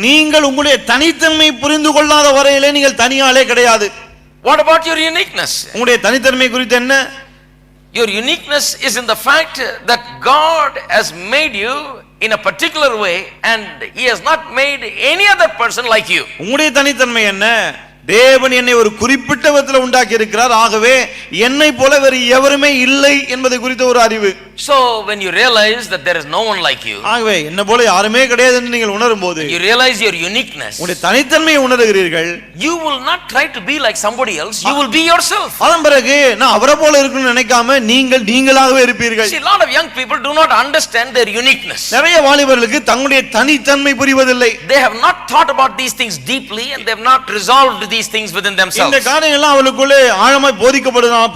நீங்கள் உங்களுடைய தனித்தன்மை புரிந்து கொள்ளாத வரையிலே நீங்கள் தனியாளே கிடையாது. What about your uniqueness? உங்களுடைய தனித்தன்மை குறித்து என்ன? Your uniqueness is in the fact that God has made you in a particular way and he has not made any other person like you. உங்களுடைய தனித்தன்மை என்ன? தேவன் என்னை ஒரு குறிப்பிட்ட விதத்தில் உண்டாக்கி இருக்கிறார். ஆகவே என்னை போல வேறு எவருமே இல்லை என்பதை குறித்த ஒரு அறிவு. So when you realize that there is no one like you, ஆகவே என்ன போல யாருமே கிடையாது என்று நீங்கள் உணரும்போது, you realize your uniqueness, உங்களுடைய தனித்தன்மையை உணர்கிறீர்கள். you will not try to be like somebody else, you will be yourself. அதன் பிறகு நான் அவரை போல இருக்கணும்னு நினைக்காம நீங்கள் நீங்களாகவே இருப்பீர்கள். See, a lot of young people do not understand their uniqueness. நிறைய வாலிபர்களுக்கு தங்களுடைய தனித்தன்மை புரிவதில்லை. They have not thought about these things deeply and they have not resolved these things within themselves. இந்த காரியங்கள் எல்லாம் அவளுக்குள்ளே ஆழமாய்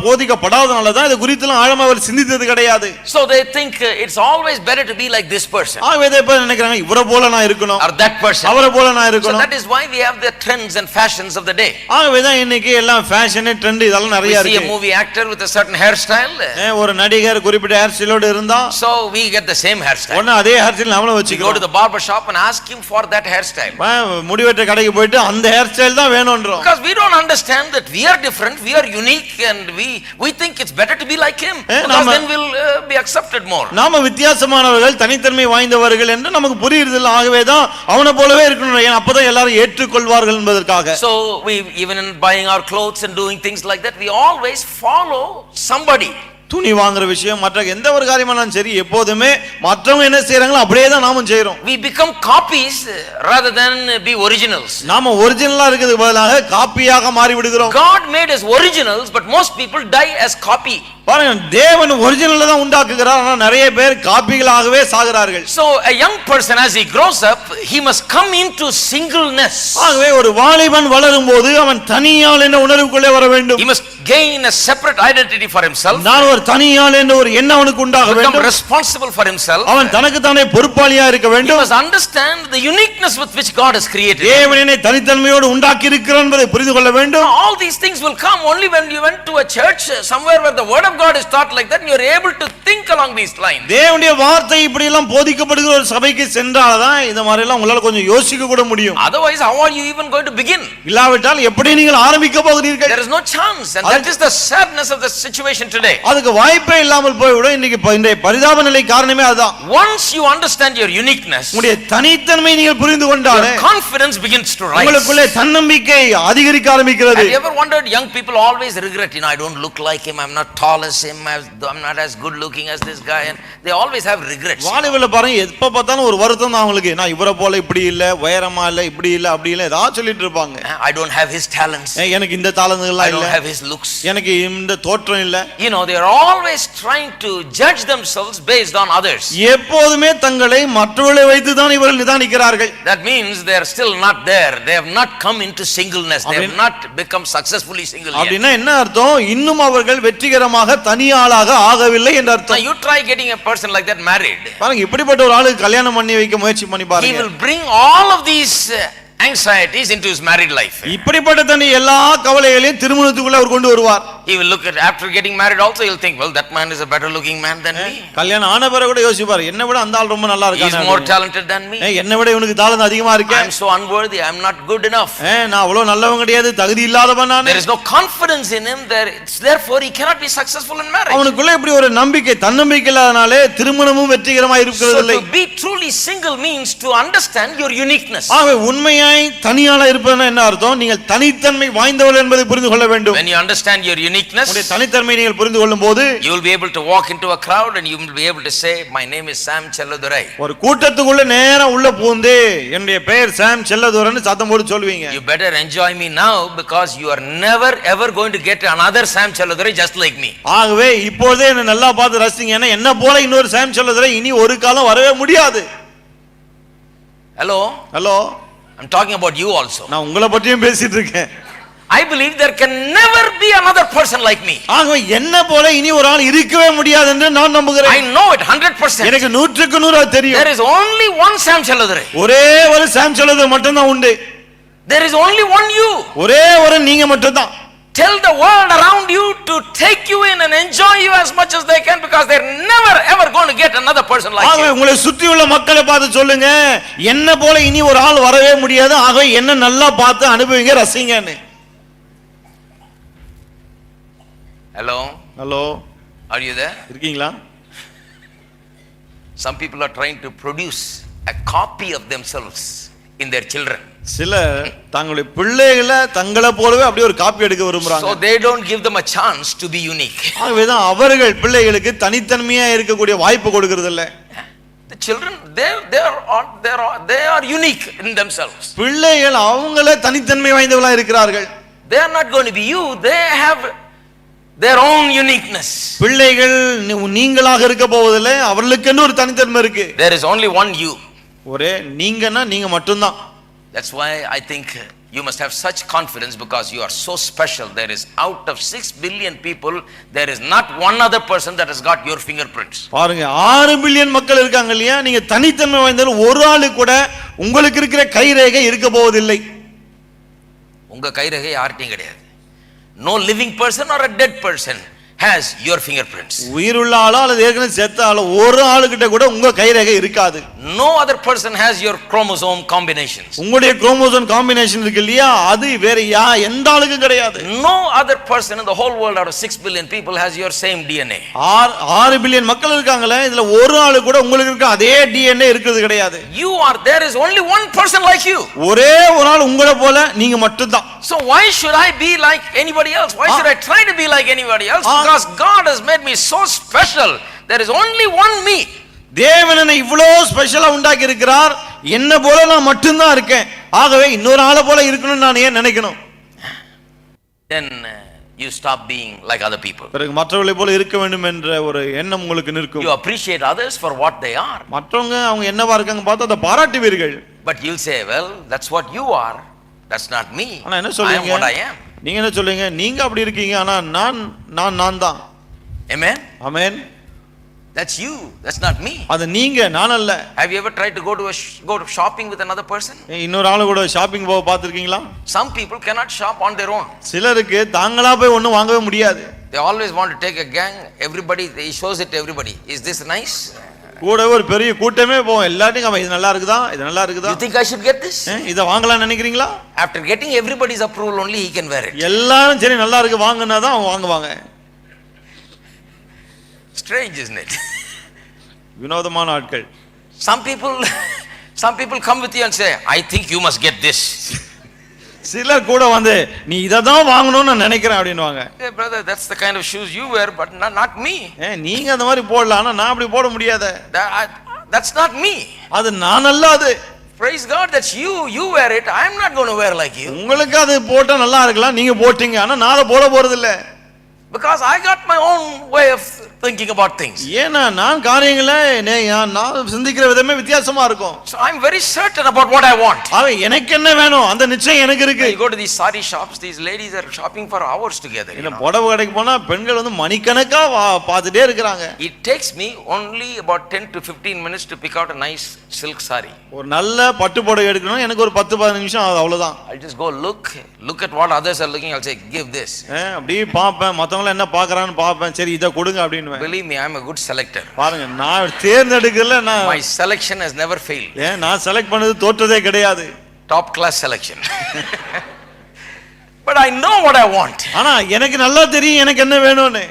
போதிக்கப்படாதனால தான் இது குறித்து ஆழமா அவர் சிந்தித்தது கிடையாது. So they think it's always better to be like this person ஆகவே இதை நினைக்கிறாங்க இவரை போல நான் இருக்கணும், or that person. அவரை போல நான் So இருக்கணும். that is why we have the trends and fashions of the day. ஆகவே தான் இன்னைக்கு எல்லாம் ஃபேஷன் ட்ரெண்ட் இதெல்லாம் We நிறைய see a இருக்கு. movie actor with a certain hairstyle, ஒரு நடிகர் குறிப்பிட்ட ஹேர் ஸ்டைலோட இருந்தா so we get the same hairstyle. உடனே அதே ஹேர் ஸ்டைல் நாமளும் We go to வச்சுக்கிறோம். the barber shop and ask him for that hairstyle. முடிவெட்ட கடைக்கு போயிட்டு அந்த ஹேர் ஸ்டைல் தான் வேணும்ன்றோம். Because we don't understand that we are different, we are unique and we think it's better to be like him because then we'll be accepted more. நாம வித்தியாசமானவர்கள் தனித்தன்மை வாய்ந்தவர்கள் என்று நமக்கு புரியுறதில்லை. ஆகவே தான் அவனை போலவே இருக்கணும், அப்பதான் எல்லாரும் ஏற்றுக்கொள்வார்கள் என்பதற்காக. So we even in buying our clothes and doing things like that, we always follow somebody. துணி வாங்குற விஷயம் மற்ற எந்த ஒரு காரியமானாலும் சரி எப்போதுமே மற்றவங்க என்ன செய்யறாங்களோ அப்படியே தான் நாமும் செய்றோம். We become copies rather than be originals. நாம ஒரிஜினலா இருக்கிறதுக்கு பதிலாக காப்பியாக மாறி விடுகிறோம். God made us originals, but most people die as copy. பாருங்க, தேவன் ஒரிஜினலை தான் உண்டாக்குகிறார், ஆனா நிறைய பேர் காப்பிகளாகவே சாகிறார்கள். So a young person as he grows up, he must come into singleness. ஆகவே ஒரு வாலிபன் வளரும்போது அவன் தனியாள் என்ற உணர்வுக்குள்ளே வர வேண்டும். He must gain a separate identity for himself. நான் ஒரு தனியாள் என்ற ஒரு எண்ணம் அவனுக்கு உண்டாக Become வேண்டும். responsible for himself. அவன் தனக்கு தானே பொறுப்பாளியா இருக்க He வேண்டும். must understand the uniqueness with which God has created him. தேவன் என்னை தனித்தன்மையோடு உண்டாக்கி இருக்கிறார் என்பதை புரிந்து கொள்ள வேண்டும். All these things will come only when you went to a church somewhere where the word of God is taught like that and you are able to think along these lines. தேவனுடைய வார்த்தை இப்படி எல்லாம் போதிக்கப்படுகிற ஒரு சபைக்கு சென்றால்தான் இந்த மாதிரி எல்லாம் உங்களால கொஞ்சம் யோசிக்க கூட முடியும். Otherwise how are you even going to begin? இல்லாவிட்டால் எப்படி நீங்கள் ஆரம்பிக்க போகிறீர்கள்? There is no chance and that is the sadness of the situation today. அதுக்கு வாய்ப்பே இல்லாமல் போய்விடும். இன்னைக்கு இந்த பரிதாப நிலை காரணமே அதுதான். Once you understand your uniqueness, உங்களுடைய தனித்தன்மை நீங்கள் புரிந்து கொண்டாலே your confidence begins to rise. உங்களுக்குள்ளே தன்னம்பிக்கை அதிகரிக்க ஆரம்பிக்கிறது. Have you ever wondered young people always regret, I don't look like him, I'm not tall tall as him, I'm not as good looking as this guy, and they always have regrets. வாலிபல பாருங்க, எப்ப பார்த்தாலும் ஒரு வருத்தம் தான் அவங்களுக்கு. நான் இவரை போல இப்படி இல்ல, உயரமா இல்ல, இப்படி இல்ல, அப்படி இல்ல, ஏதாவது சொல்லிட்டு இருப்பாங்க. I don't have his talents. எனக்கு இந்த தாளந்துகள் I இல்ல, don't have his looks. எனக்கு இந்த தோற்றம் இல்ல. You know, they are always trying to judge themselves based on others. எப்போதுமே தங்களை மற்றவர்களை வைத்து தான் இவர்கள் நிதானிக்கிறார்கள். That means they are still not there. They have not come into singleness. They have not become successfully single yet. அப்படினா என்ன அர்த்தம்? இன்னும் அவர்கள் வெற்றிகரமாக தனியாளாக ஆகவில்லை என்ற அர்த்தம். Now you try getting a person like that married. பாருங்க, இப்படிப்பட்ட ஒரு ஆளுக்கு கல்யாணம் பண்ணி வைக்க முயற்சி பண்ணி பாருங்க. He will bring all of these anxieties into his married life. இப்படிப்பட்ட தனி எல்லா கவலைகளையும் திருமணத்துக்குள்ள அவர் கொண்டு வருவார். He will look at, after getting married also he'll think, well, that man is a better looking man than me. கல்யாணம் ஆன பிறகு கூட யோசிப்பார், என்னை விட அந்த ஆள் ரொம்ப நல்லா He இருக்கானே. is more talented than me. என்னை விட இவனுக்கு தாளந்து அதிகமா இருக்கு. I am so unworthy. I am not good enough. நான் அவ்வளவு நல்லவன் கிடையாது, தகுதி இல்லாதவன் நான். There is no confidence in him. Therefore he cannot be successful in marriage. அவனுக்குள்ள இப்படி ஒரு நம்பிக்கை, தன்னம்பிக்கை இல்லாதனாலே திருமணமும் வெற்றிகரமா இருக்கிறது இல்லை. So to be truly single means to understand your uniqueness. ஆகவே உண்மையாய் தனியாளா இருப்பதுனா என்ன அர்த்தம்? நீங்கள் தனித்தன்மை வாய்ந்தவர்கள் என்பதை புரிந்து கொள்ள வேண்டும். When you understand your uniqueness, உங்களுடைய தனித்தன்மையை நீங்கள் புரிந்து கொள்ளும்போது you will be able to walk into a crowd and you will be able to say, my name is Sam Chelladurai. ஒரு கூட்டத்துக்குள்ள நேரா உள்ள பூந்து என்னுடைய பெயர் சாம் செல்லதுரைன்னு சத்தம் போட்டு சொல்வீங்க. You better enjoy me now because you are never ever going to get another Sam Chelladurai just like me. ஆகவே இப்போதே என்ன நல்லா பார்த்து ரசிங்க. ஏன்னா என்ன போல இன்னொரு சாம் செல்லதுரை இனி ஒரு காலம் வரவே முடியாது. Hello. I'm talking about you also. நான் உங்களை பற்றியும் பேசிட்டு இருக்கேன். I believe there can never be another person like me. ஆகவே என்ன போல இனி ஒரு ஆள் இருக்கவே முடியாது என்று நான் நம்புகிறேன். I know it 100%. எனக்கு 100% தெரியும். There is only one Sam Chelladurai. ஒரே ஒரு சாம் செல்லதுரை மட்டும் தான் உண்டு. There is only one you. ஒரே ஒரு நீங்க மட்டும் தான். Tell the world around you to take you in and enjoy you as much as they can because they're never ever going to get another person like you. உங்களை சுற்றியுள்ள மக்களை பார்த்து சொல்லுங்க, என்ன போல இனி ஒரு ஆள் வரவே முடியாது. ஆகவே என்ன நல்லா பார்த்து அனுபவிங்க, ரசிங்கன்னு. Hello. Are you there? இருக்கீங்களா? Some people are trying to produce a copy of themselves in their children. சில தங்களுடைய பிள்ளைகளை தங்களை போலவே அப்படியே ஒரு காப்பி எடுக்க விரும்புறாங்க. So they don't give them a chance to be unique. ஆகவேதான் அவர்கள் பிள்ளைகளுக்கு தனித்தன்மையா இருக்கக்கூடிய வாய்ப்பு கொடுக்கிறது இல்ல. The children they are unique in themselves. பிள்ளைகள் அவங்களே தனித்தன்மை வாய்ந்தவர்களா இருக்கிறார்கள். They are not going to be you. They have their own uniqueness. பிள்ளைகள் நீங்களாக இருக்க போவதில்லை, அவர்களுக்கு ஒரு தனித்தன்மை இருக்கு. There is only one you. ஒரே நீங்கன்னா நீங்க மட்டும்தான். That's why I think you must have such confidence because you are so special. There is out of 6 billion people, there is not one other person that has got your fingerprints. பாருங்க, 6 பில்லியன் மக்கள் இருக்காங்க இல்லையா, நீங்க தனித்தன்மை வாய்ந்தவர் ஒரு ஆளு கூட உங்களுக்கு இருக்கிற கைரேகை இருக்க போவதில்லை. உங்க கைரேகை யார்கிட்டயும் கிடையாது. No living person or a dead person has your fingerprints. உயிருள்ள ஆளோ அல்லது ஏற்கனவே செத்த ஆளோ ஒரு ஆளுகிட்ட கூட உங்க கைரேகை இருக்காது. No other person has your chromosome combinations. உங்களுடைய குரோமோசோம் காம்பினேஷன் இருக்கு இல்லையா, அது வேற எந்த ஆளுக்கும் கிடையாது. No other person in the whole world out of 6 billion people has your same DNA. 6 billion மக்கள் இருக்காங்களே, இதுல ஒரு ஆளு கூட உங்களுக்கு இருக்க அதே DNA இருக்குது கிடையாது. There is only one person like you. ஒரே ஒரு ஆள் உங்களை போல நீங்க மட்டும்தான். So why should I be like anybody else? Why should I try to be like anybody else? Because God has made me so special. There is only one me. தேவன் என்னை இவ்வளவு ஸ்பெஷலா உண்டாக்கி இருக்கிறார், என்ன போல நான் மட்டும்தான் இருக்கேன். ஆகவே இன்னொரு ஆளை போல இருக்கணும்னு நான் ஏன் நினைக்கணும்? Then you stop being like other people. பிறகு மற்றவர்களை போல இருக்க வேண்டும் என்ற ஒரு எண்ணம் உங்களுக்கு நிற்கும். You appreciate others for what they are. மற்றவங்க அவங்க என்னவா இருக்காங்க பார்த்து அதை பாராட்டுவீர்கள். But you'll say, well, that's what you are. That's not me. ஆனா என்ன I am சொல்லுவீங்க? what I am. நீங்க என்ன சொல்லுவீங்க? நீங்க அப்படி இருக்கீங்க, ஆனா நான் தான். Amen. Amen. That's you. That's not me. அது நீங்க, நான் அல்ல. Have you ever tried to go to shopping with another person? இன்னொரு ஆளு கூட ஷாப்பிங் போக பார்த்திருக்கீங்களா? Some people cannot shop on their own. சிலருக்கு தாங்களா போய் ஒண்ணும் வாங்கவே முடியாது. They always want to take a gang. Everybody, he shows it to everybody. Is this nice? கூட ஒரு பெரிய கூட்டமே போவோம், எல்லாத்தையும் இது நல்லா இருக்குதா, இது நல்லா இருக்குதா. You think I should get this? இத வாங்கலாம் நினைக்கிறீங்களா? After getting everybody's approval only he can wear it. எல்லாரும் சரி நல்லா இருக்கு வாங்குனா தான் அவங்க வாங்குவாங்க. Strange, isn't it? வினோதமான ஆட்கள். Some people come with you and say, I think you must get this. சிலர் கூட வந்து நீ இதை தான் வாங்கணும்னு நான் நினைக்கிறேன் அப்படின்னுவாங்க. Hey brother, that's the kind of shoes you wear, but not me. நீங்க அந்த மாதிரி போடலாம், ஆனா நான் அப்படி போட முடியாது. That's not me. அது நான் அல்ல. அது Praise God, that's you wear it. I'm not going to wear like you. உங்களுக்கு அது போட்டா நல்லா இருக்கலாம், நீங்க போட்டீங்க, ஆனா நான் அதை போட போறது இல்ல. Because I got my own way of thinking about things. ஏன்னா நான் காரியங்களை நான் சிந்திக்கிற விதமே வித்தியாசமா இருக்கும். So I'm very certain about what I want. அவ எனக்கு என்ன வேணும் அந்த நிச்சயம் எனக்கு இருக்கு. You go to these sari shops, these ladies are shopping for hours together. இல்ல புடவை கடைக்கு போனா பெண்கள் வந்து மணிக்கணக்கா பார்த்துட்டே இருக்காங்க. It takes me only about 10 to 15 minutes to pick out a nice silk sari. ஒரு நல்ல பட்டு புடவை எடுக்கணும் எனக்கு ஒரு 10-15 நிமிஷம் ஆகுது, அவ்வளவுதான். I'll just go look at what others are looking. I'll say give this. அப்படியே பாப்பேன், மத்தவங்க என்ன பார்க்கறான்னு பாப்பேன், சரி இத கொடுங்க அப்படினுவேன். Believe me, I'm a good selector. பாருங்க நான் தேர்ந்தெடுக்கல, நான் My selection has never failed. நான் செலக்ட் பண்ணது தோற்றதே கிடையாது. Top class selection. But I know what I want. ஆனா எனக்கு நல்லா தெரியும் எனக்கு என்ன வேணும்னு.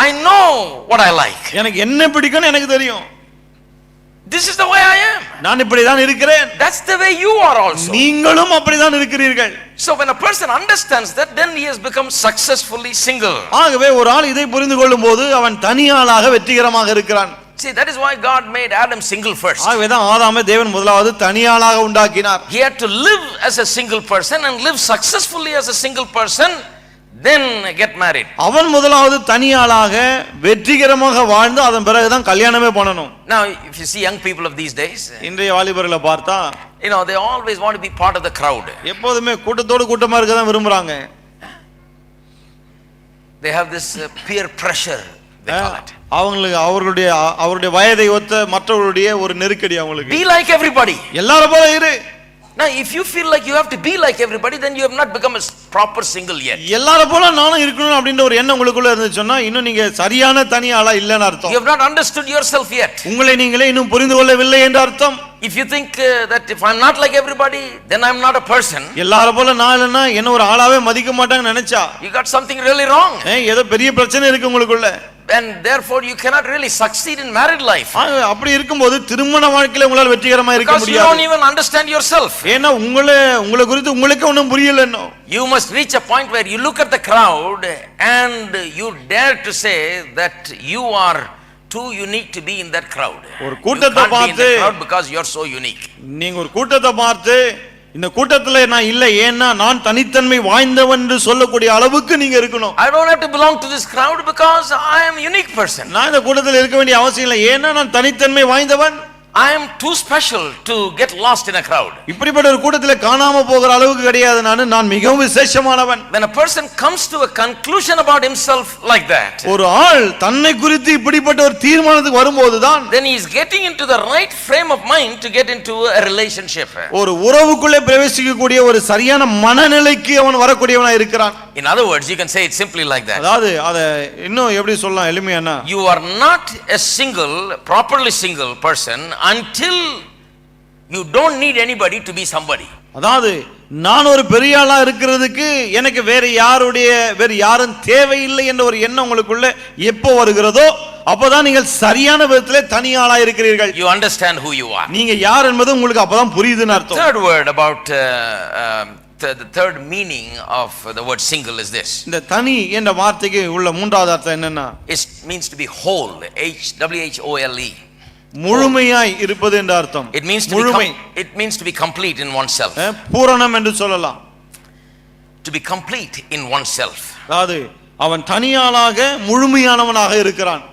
I know what I like. எனக்கு என்ன பிடிக்கும்னு எனக்கு தெரியும். This is the way I am. நான் இப்படி தான் இருக்கிறேன். That's the way you are also. நீங்களும் அப்படி தான் இருக்கிறீர்கள். So when a person understands that, then he has become successfully single. ஆகவே ஒரு ஆள் இதை புரிந்து கொள்ளும்போது அவன் தனியாளாக வெற்றிகரமாக இருக்கிறான். See, that is why God made Adam single first. ஆகவே தான் ஆதாமை தேவன் முதலாவது தனியாளாக உண்டாக்கினார். He had to live as a single person and live successfully as a single person, then get married. அவன் முதலாவது தனியாளாக வெற்றிகரமாக வாழ்ந்து அதன் பிறகு தான் கல்யாணமே பண்ணணும். Now if you see young people of these days, இன்றைய வாலிபர்களை பார்த்தா they always want to be part of the crowd. எப்போதுமே கூட்டத்தோடு கூட்டமா இருக்க தான் விரும்புறாங்க. They have this peer pressure, they call it. அவங்களுக்கு அவருடைய வயதை ஒத்த மற்றவர்களுடைய ஒரு நெருக்கடி அவங்களுக்கு. Be like everybody. எல்லாரும் போல இரு. Now if you feel like you have to be like everybody, then you have not become a proper single yet. எல்லாரும் போல நானும் இருக்கணும் அப்படின்ற ஒரு எண்ணம் உங்களுக்குள்ள இருந்துச்சுன்னா இன்னும் நீங்க சரியான தனியாளா இல்லன்னு அர்த்தம். You have not understood yourself yet. உங்களை நீங்களே இன்னும் புரிந்து கொள்ளவில்லை என்று அர்த்தம். If you think that if I'm not like everybody, then I'm not a person. எல்லாரும் போல நான் இல்லனா என்ன ஒரு ஆளாவே மதிக்க மாட்டாங்கன்னு நினைச்சா You got something really wrong. ஏதோ பெரிய பிரச்சனை இருக்கு உங்களுக்குள்ள. And therefore you cannot really succeed in married life. அப்படி இருக்கும்போது திருமண வாழ்க்கையில உங்களால வெற்றிகரமா இருக்க முடியாது. Because you don't even understand yourself. ஏன்னா உங்களை குறித்து உங்களுக்கு ஒண்ணும் புரியல இன்னும். You must reach a point where you look at the crowd and you dare to say that you are too unique to be in that crowd. ஒரு கூட்டத்தை பார்த்து because you are so unique. நீங்க ஒரு கூட்டத்தை பார்த்து இந்த கூட்டத்துல நான் இல்ல ஏன்னா நான் தனித்தன்மை வாய்ந்தவன் என்று சொல்லக்கூடிய அளவுக்கு நீங்க இருக்கணும். I don't have to belong to this crowd because I am a unique person. நான் இந்த கூட்டத்தில் இருக்க வேண்டிய அவசியம் இல்லை ஏன்னா நான் தனித்தன்மை வாய்ந்தவன். I am too special to get lost in a crowd. இப்படிப்பட்ட ஒரு கூட்டத்தில் காணாம போகிற அளவுக்கு கிடையாது நான் மிகவும் விசேஷமானவன். When a person comes to a conclusion about himself like that, ஒரு ஆள் தன்னை குறித்து இப்படிப்பட்ட ஒரு தீர்மானத்துக்கு வரும்போதுதான் then he is getting into the right frame of mind to get into a relationship. ஒரு உறவுக்குள்ளே பிரவேசிக்கக்கூடிய ஒரு சரியான மனநிலைக்கு அவன் வரக்கூடியவனா இருக்கிறான். In other words, you can say it simply like that. அதாவது அத இன்னும் எப்படி சொல்லலாம் எளிமையானா, you are not a properly single person until you don't need anybody to be somebody. அதாவது நான் ஒரு பெரிய ஆளா இருக்கிறதுக்கு எனக்கு வேற யாரும் தேவையில்லை என்ற ஒரு எண்ணம் உங்களுக்குள்ள எப்போ வருகிறதோ அப்பதான் நீங்கள் சரியான விதத்திலே தனியாளா இருக்கிறீர்கள். You understand who you are. நீங்க யார் என்பது உங்களுக்கு அப்பதான் புரியுதுன்னு அர்த்தம். Third word about the third meaning of the word single is this. இந்த தனி என்ற வார்த்தைக்கு உள்ள மூன்றாவது அர்த்தம் என்னன்னா, it means to be whole, HWHOLE. முழுமையாய் இருப்பது என்ற அர்த்தம். It means to be complete in oneself. பூரணம் என்று சொல்லலாம். To be complete in oneself. அதாவது அவன் தனியாளாக முழுமையானவனாக இருக்கிறான்.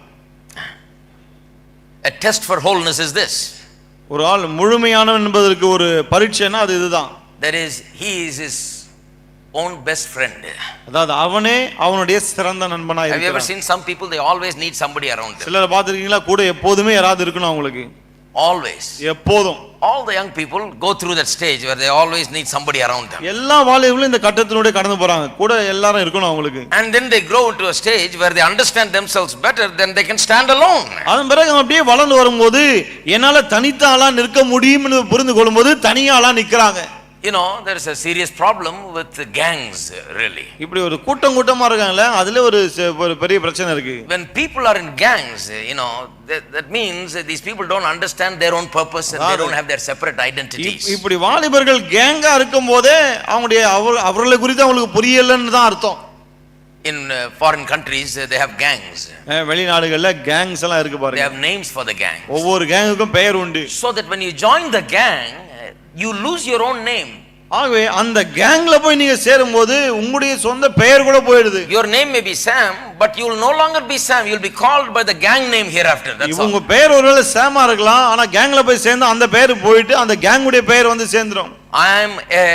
A test for wholeness is this. ஒரு ஆள் முழுமையானவன் என்பதற்கு ஒரு பரீட்சைனா அது இதுதான். That is, he is his own best friend. அதாவது அவனே அவனுடைய சிறந்த நண்பனாக இருக்கிறான். Have you ever seen some people, they always need somebody around them? சிலர் பார்த்திருக்கீங்களா, கூட எப்போதுமே யாராவது இருக்கணும் அவங்களுக்கு. Always. எப்போதும். All the young people go through that stage where they always need somebody around them. எல்லா வாலிபர்களும் இந்த கட்டத்தினூடே கடந்து போறாங்க, கூட எல்லாரும் இருக்கணும் அவங்களுக்கு. And then they grow into a stage where they understand themselves better, then they can stand alone. அதன் பிறகு அப்படியே வளர்ந்து வரும்போது என்னால தனித்த ஆளா நிற்க முடியும்னு புரிந்து கொள்ளும்போது தனியாளா நிக்கறாங்க. You know, there is a serious problem with gangs, really. இப்படி ஒரு கூட்டமா இருக்காங்கல்ல, அதுல ஒரு பெரிய பிரச்சனை இருக்கு. When people are in gangs, you know, that means these people don't understand their own purpose and they don't have their separate identities. இப்படி வாலிபர்கள் கேங்கா இருக்கும்போதே அவர்களை குறித்து அவங்களுக்கு புரியலன்னு தான் அர்த்தம். In foreign countries they have gangs. வெளிநாடுகள்ல கேங்ஸ் எல்லாம் இருக்கு பாருங்க. They have names for the gangs. ஒவ்வொரு கேங்குக்கும் பெயர் உண்டு. So that when you join the gang, you lose your own name. ஆகவே அந்த கேங்ல போய் நீங்க சேரும்போது உங்களுடைய சொந்த பெயர் கூட போயிடுது. Your name may be Sam, but you will no longer be Sam. You will be called by the gang name hereafter. That's all. உங்க பெயர் ஒருவேளை சாமா இருக்கலாம், ஆனா கேங்ல போய் சேர்ந்தா அந்த பெயர் போயிட்டு அந்த கேங்குடைய பெயர் வந்து சேர்ந்துரும். I am a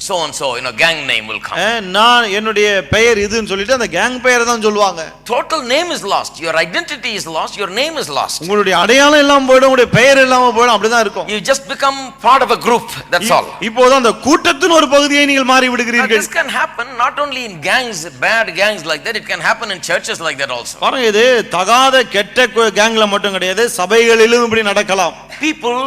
so and so, you know, gang name will come. நான் என்னுடைய பெயர் இதுன்னு சொல்லிட்டு அந்த கேங் பெயரை தான் சொல்லுவாங்க. Total name is lost, your identity is lost, your name is lost. உங்களுடைய அடையாளம் எல்லாம் போய்டும், உங்களுடைய பெயர் இல்லாம போய்டும், அப்படிதான் இருக்கும். You just become part of a group, that's all. இப்போது அந்த கூட்டத்தின் ஒரு பகுதியை நீங்கள் மாறி விடுகிறீர்கள். This can happen not only in gangs, bad gangs like that, it can happen in churches like that also. பாருங்க, இது தகாத கெட்ட கேங்ல மட்டும் கிடையாது, சபைகளிலும் இப்படி நடக்கலாம். People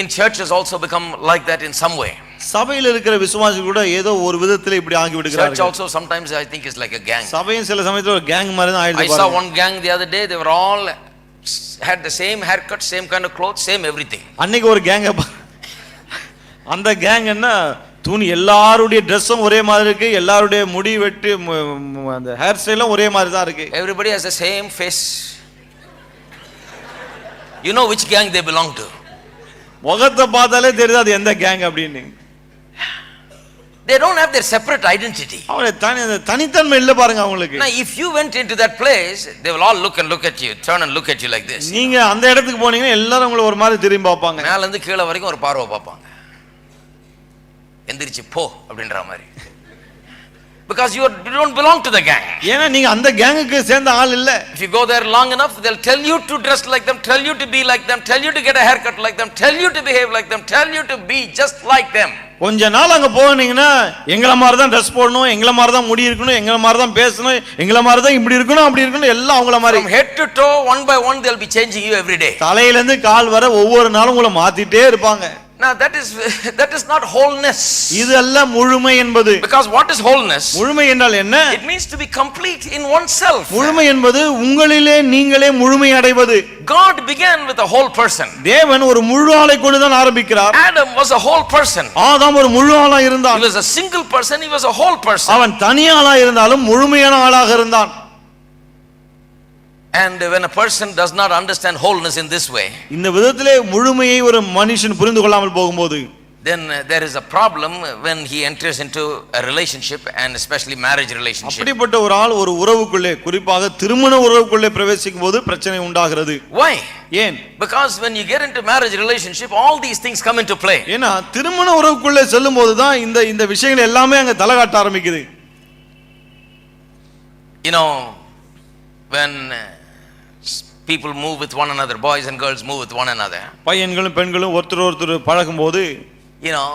in churches also become like that in some way. சபையில் இருக்கிற விசுவாசிகள் கூட ஏதோ ஒரு விதத்துல இப்படி ஆகி விடுகிறார்கள். Church also sometimes I think is like a gang. சபையும் சில சமயத்துல ஒரு கேங் மாதிரி தான் ஆயிடுது. I saw one gang the other day, they were all had the same haircut, same kind of clothes, same everything. அன்னைக்கு ஒரு கேங், அந்த கேங் என்ன துணி எல்லாருடைய ட்ரெஸ்ஸும் ஒரே மாதிரி இருக்கு, எல்லாருடைய முடி வெட்டு அந்த ஹேர் ஸ்டைலும் ஒரே மாதிரி தான் இருக்கு. Everybody has the same face. You know which gang they belong to. முகத்தை பார்த்தாலே தெரியுது அது எந்த கேங் அப்படின்னு. They don't have their separate identity. அவங்களுடைய தனித்தன்மை இல்ல பாருங்க அவங்களுக்கு. Now if you went into that place, they will all look at you, turn and look at you like this. நீங்க அந்த இடத்துக்கு போனீங்கன்னா எல்லாரும் உங்களை ஒரு மாதிரி திரும்பி பார்ப்பாங்க. மேல இருந்து கீழ வரைக்கும் ஒரு பார்வை பார்ப்பாங்க. எந்திரிச்சு போ அப்படின்ற மாதிரி. Because you don't belong to the gang. ஏன்னா நீங்க அந்த கேங்குக்கு சேர்ந்த ஆள் இல்ல. If you go there long enough, they'll tell you to dress like them, tell you to be like them, tell you to get a haircut like them, tell you to behave like them, tell you to be just like them. கொஞ்ச நாள் அங்க போனீங்கன்னா எங்களை மாதிரி தான் ட்ரெஸ் போடணும், எங்களை மாதிரி தான் முடி இருக்கணும், எங்களை மாதிரி தான் பேசணும், எங்களை மாதிரி தான் இப்படி இருக்கணும் அப்படி இருக்கணும், எல்லாம் அவங்கள மாதிரி. From head to toe, one by one, they'll be changing you every day. தலையில இருந்து கால் வரை ஒவ்வொரு நாளும் உங்களை மாத்திட்டே இருப்பாங்க. Now that is not wholeness. இது அல்ல முழுமை என்பது. Because what is wholeness? முழுமை என்றால் என்ன? It means to be complete in oneself. முழுமை என்பது உங்களிலே நீங்களே முழுமை அடைவது. God began with a whole person. தேவன் ஒரு முழு ஆளை கொண்டு தான் ஆரம்பிக்கிறார். Adam was a whole person. ஆதாம் ஒரு முழு ஆளா இருந்தான். He was a single person, he was a whole person. அவன் தனியாளா இருந்தாலும் முழுமையான ஆளாக இருந்தான். And when a person does not understand wholeness in this way, இந்த விதத்திலே முழுமையை ஒரு மனுஷன் புரிந்து கொள்ளாமல் போகும்போது, then there is a problem when he enters into a relationship and especially marriage relationship. அப்படிப்பட்ட ஒரு ஆள் ஒரு உறவுக்குள்ளே, குறிப்பாக திருமண உறவுக்குள்ளே பிரவேசிக்கும் போது பிரச்சனை உண்டாகிறது. Why? ஏன்? Because when you get into marriage relationship, all these things come into play. ஏன்னா திருமண உறவுக்குள்ளே செல்லும்போது தான் இந்த விஷயங்கள் எல்லாமே அங்க தலைகாட்ட ஆரம்பிக்குது. You know, when people move with one another, boys and girls move with one another, பையன்களும் பெண்களும் ஒருத்தர் பழகும்போது, you know,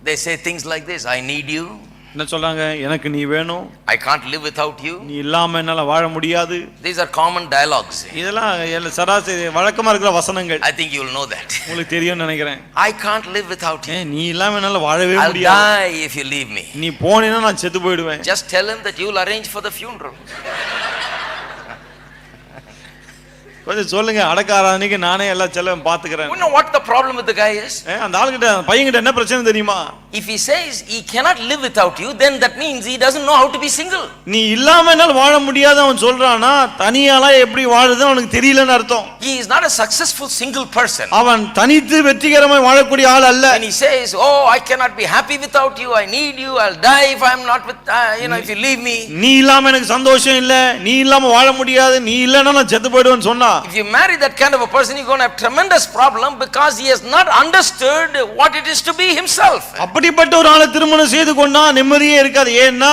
they say things like this: I need you. என்ன சொல்றாங்க? எனக்கு நீ வேணும். I can't live without you. நீ இல்லாம என்னால வாழ முடியாது. These are common dialogues. இதெல்லாம் சராசரி வழக்கமா இருக்கிற வசனங்கள். I think you will know that. உங்களுக்கு தெரியும்னு நினைக்கிறேன். I can't live without you. நீ இல்லாம என்னால வாழவே முடியாது. I'll die if you leave me. நீ போனீனா நான் செத்து போய்டுவேன். Just tell him that you will arrange for the funeral. கொஞ்சம் சொல்லுங்க, அடக்க ஆராதனைக்கு நானே எல்லாம் செலவும் பாத்துக்கிறேன். You know what the problem with the guy is? அந்த ஆளுகிட்ட பையன்கிட்ட என்ன பிரச்சனை தெரியுமா? If he says he cannot live without you, then that means he doesn't know how to be single. நீ இல்லாம என்னால வாழ முடியாது அவன் சொல்றானா, தனியாளா எப்படி வாழுது அவனுக்கு தெரியலன்னு அர்த்தம். He is not a successful single person. அவன் தனித்து வெற்றிகரமாய் வாழக்கூடிய ஆள் அல்ல. When he says, "Oh, I cannot be happy without you. I need you. I'll die if I am not with if you leave me." நீ இல்லாம எனக்கு சந்தோஷம் இல்ல, நீ இல்லாம வாழ முடியாது, நீ இல்லனா நான் செத்து போய்டுவேன்னு சொன்னா, if you marry that kind of a person, you're going to have tremendous problem because he has not understood what it is to be himself. அப்படிப்பட்ட ஒரு ஆளை திருமணம் செய்து கொண்டா நிம்மதியே இருக்காது. ஏன்னா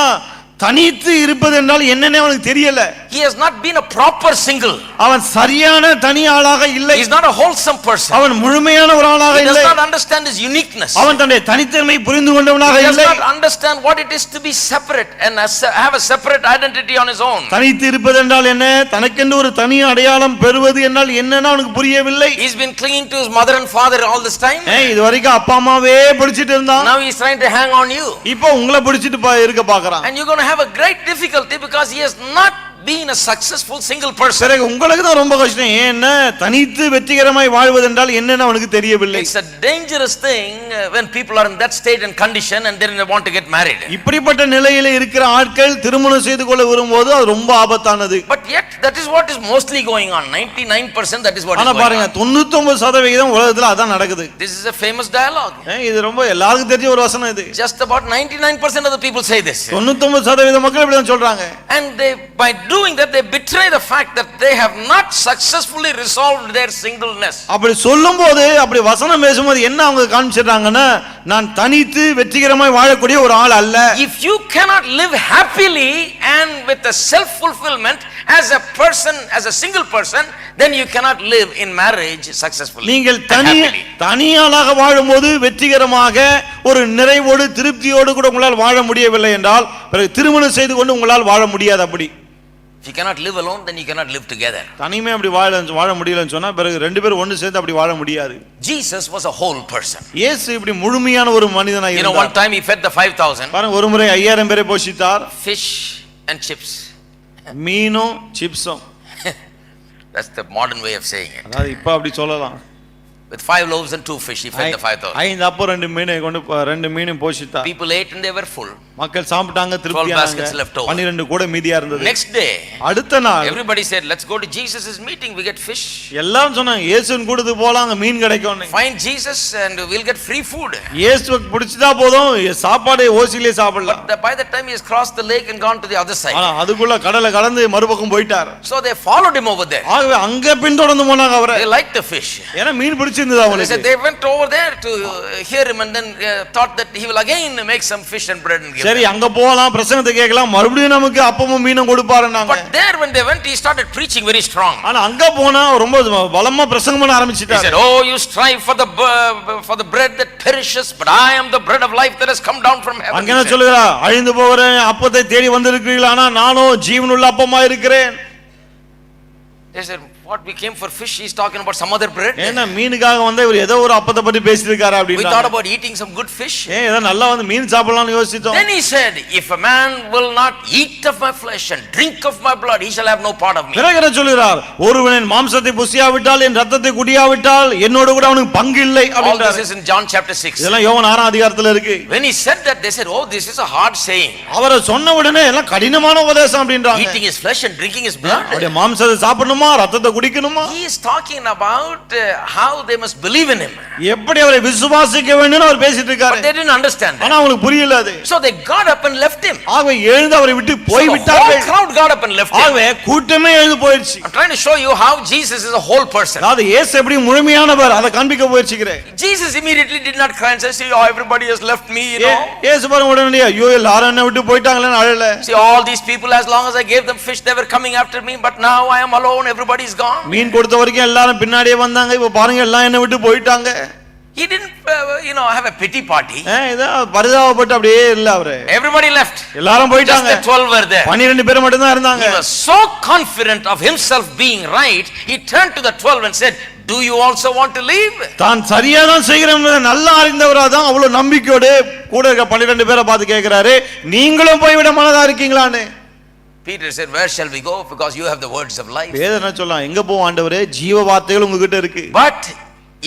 தனித்து இருப்பது என்றால் என்னன்னே அவனுக்கு தெரியல. he has not been a proper single. அவன் சரியான தனி ஆளாக இல்லை. He is not a wholesome person. அவன் முழுமையான ஒரு ஆளாக He does இல்லை. not understand his uniqueness. அவன் தன்னுடைய தனித்தன்மை புரிந்து கொண்டவனாக He does இல்லை. not understand what it is to be separate and have a separate identity on his own. தனித்து இருப்பது என்றால் என்ன, தனக்கென்று ஒரு தனி அடையாளம் பெறுவது என்றால் என்னன்னு அவனுக்கு புரியவில்லை. He's been clinging to his mother and father all this time. இது வரைக்கும் அப்பா அம்மாவே பிடிச்சிட்டு இருந்தான். Now he's trying to hang on you. இப்போ உங்களை பிடிச்சிட்டு இருக்க பார்க்கறான். And you're going to have a great difficulty because he has not been a successful single person. சரி, உங்களுக்கு தான் ரொம்ப கஷ்டம். ஏன்னா தனித்து வெற்றிகரமாய் வாழ்வது என்றால் என்னன்னு அவனுக்கு தெரியவில்லை. It's a dangerous thing when people are in that state and condition and then they want to get married. இப்படிப்பட்ட நிலையில இருக்கிற ஆட்கள் திருமணம் செய்து கொள்ள விரும்பும்போது அது ரொம்ப ஆபத்தானது. But yet that is what is mostly going on. 99% that is what is ஆனா going பாருங்க, on. 99% உலகத்துல அதான் நடக்குது. This is a famous dialogue. இது ரொம்ப எல்லாருக்கும் தெரிஞ்ச ஒரு வசனம் இது. Just about 99% of the people say this. 99% மக்கள் இப்படி தான் சொல்றாங்க. And they, by doing that, they betray the fact that they have not successfully resolved their singleness. அப்படி சொல்லும்போது, அப்படி வசனம் பேசும்போது என்ன அவங்க காமிச்சிடுறாங்கன்னா, நான் தனித்து வெற்றிகரமாய் வாழக்கூடிய ஒரு ஆள் அல்ல. If you cannot live happily and with a self fulfillment as a person, as a single person, then you cannot live in marriage successfully. நீங்கள் and happily. தனியாளாக வாழும்போது வெற்றிகரமாக ஒரு நிறைவோடு திருப்தியோடு கூட உங்களால் வாழ முடியவில்லை என்றால் பிறகு திருமணம் செய்து கொண்டு உங்களால் வாழ முடியாது. அப்படி If you cannot live alone, then you cannot live together. தனிமே அப்படி வாழ முடியலன்னு சொன்னா பிறகு ரெண்டு பேரும் ஒன்று சேர்ந்து அப்படி வாழ முடியாது. Jesus was a whole person. இயேசு இப்படி முழுமையான ஒரு மனிதனாக இருந்தார். One time he fed the 5,000. பாருங்க, ஒரு முறை 5000 பேரை போஷித்தார். Fish and chips. மீனும் சிப்ஸும். That's the modern way of saying it. அதாவது இப்ப அப்படி சொல்லலாம். With 5 loaves and 2 fish, he fed the 5,000. 5 அப்போ 2 மீனை கொண்டு 2 மீனும் போஷித்தார். People ate and they were full. மக்கள் சாப்பிட்டாங்க, திருப்தியானாங்க. 12 கூட மீதியா இருந்தது. Next day, அடுத்த நாள் everybody said, let's go to Jesus' meeting, we get fish. எல்லாரும் சொன்னாங்க, இயேசுவின் கூடத்துக்கு போலாம், அங்க மீன் கிடைக்கும்னு. Find Jesus and we'll get free food. இயேசுவுக்கு பிடிச்சதா போதும், சாப்பாடே ஓசிலே சாப்பிடலாம். But by the time he has crossed the lake and gone to the other side. ஆனா அதுக்குள்ள கடலை கடந்து மறுபக்கம் போயிட்டார். So they followed him over there. ஆகவே அங்க பின்தொடர்ந்து போனாங்க அவரை. They liked the fish. ஏன்னா மீன் பிடிச்சிருந்தது அவங்களுக்கு. They went over there to hear him and then thought that he will again make some fish and bread and give. சரி, அங்க போலாம், பிரசங்கத்தை கேட்கலாம், மறுபடியும் நமக்கு அப்பமும் மீனும் கொடுப்பாருன்னாங்க. But there when they went, he started preaching very strong. ஆனா அங்க போனா ரொம்ப பலமா பிரசங்கம் பண்ண ஆரம்பிச்சிட்டார். He said, oh, you strive for the bread that perishes, but I am the bread of life that has come down from heaven. அங்க என்ன சொல்லுறா, அழிந்து போகிற அப்பத்தை தேடி வந்திருக்கிறீர்கள், ஆனா நானும் ஜீவனுள்ள அப்பமா இருக்கிறேன். They said, what, we came for fish, he's talking about some other bread. ஏன்னா மீனுக்காக வந்தா இவர் ஏதோ ஒரு அப்பத்தை பத்தி பேசிட்டு இருக்காரு அப்படினா. We thought about eating some good fish. ஏதோ நல்லா வந்து மீன் சாப்பிடலாம்னு யோசிச்சோம். Then he said, if a man will not eat of my flesh and drink of my blood, he shall have no part of me. பிறகு என்ன சொல்றார், ஒருவன் மாம்சத்தை புசியாவிட்டால் என் ரத்தத்தை குடியாவிட்டால் என்னோட கூட அவனுக்கு பங்கு இல்லை அப்படின்றார். All this is in John chapter 6. இதெல்லாம் யோவான் 6 அதிகாரத்துல இருக்கு. When he said that, they said, oh, this is a hard saying. அவரை சொன்ன உடனே எல்லாம் கடினமான உபதேசம் அப்படின்றாங்க. Eating his flesh and drinking his blood. அவருடைய மாம்சத்தை சாப்பிடணுமா, ரத்தத்தை குடிக்கணுமா? He is talking about how they must believe in him. எப்படி அவரை விசுவாசிக்க வேண்டும்னு அவர் பேசிட்டு இருக்காரு. But they didn't understand. ஆனா அவங்களுக்கு புரியல அது. So they got up and left him. ஆகவே எழுந்து அவரை விட்டு போய் The விட்டார்கள். whole crowd got up and left him. ஆகவே கூட்டமே எழுந்து போயிடுச்சு. I'm trying to show you how Jesus is a whole person. அதாவது இயேசு எப்படி முழுமையானவர் அதை காண்பிக்க முயற்சிக்கிறேன். Jesus immediately did not cry and say, see, oh, everybody has left me, you know. இயேசு பாருங்க உடனே ஐயோ எல்லாரும் என்ன விட்டு போயிட்டாங்களேன்னு அழல. See, all these people, as long as I gave them fish, they were coming after me, but now I am alone, everybody is gone. மீன் கொடுத்த வரைக்கும் எல்லாரும் பின்னாடியே வந்தாங்க, இப்ப பாருங்க எல்லாம் என்ன விட்டு போயிட்டாங்க. He didn't have a pity party. இதோ பரிதாபப்பட்டு அப்படியே இல்ல அவரு. Everybody left. எல்லாரும் போயிட்டாங்க. Just the 12 were there. 12 பேர் மட்டும் தான் இருந்தாங்க. He was so confident of himself being right, he turned to the 12 and said, do you also want to leave? தான் சரியா தான் செய்கிறேன் நல்லா அறிந்தவரா தான் அவ்வளவு நம்பிக்கையோடு கூட இருக்க 12 பேரை பார்த்து கேக்குறாரு, நீங்களும் போய்விட மனதா இருக்கீங்களான்னு. Peter said, where shall we go, because you have the words of life. வேதம் என்ன சொல்றான், எங்க போவோம் ஆண்டவரே, ஜீவ வார்த்தைகள் உங்ககிட்ட இருக்கு. But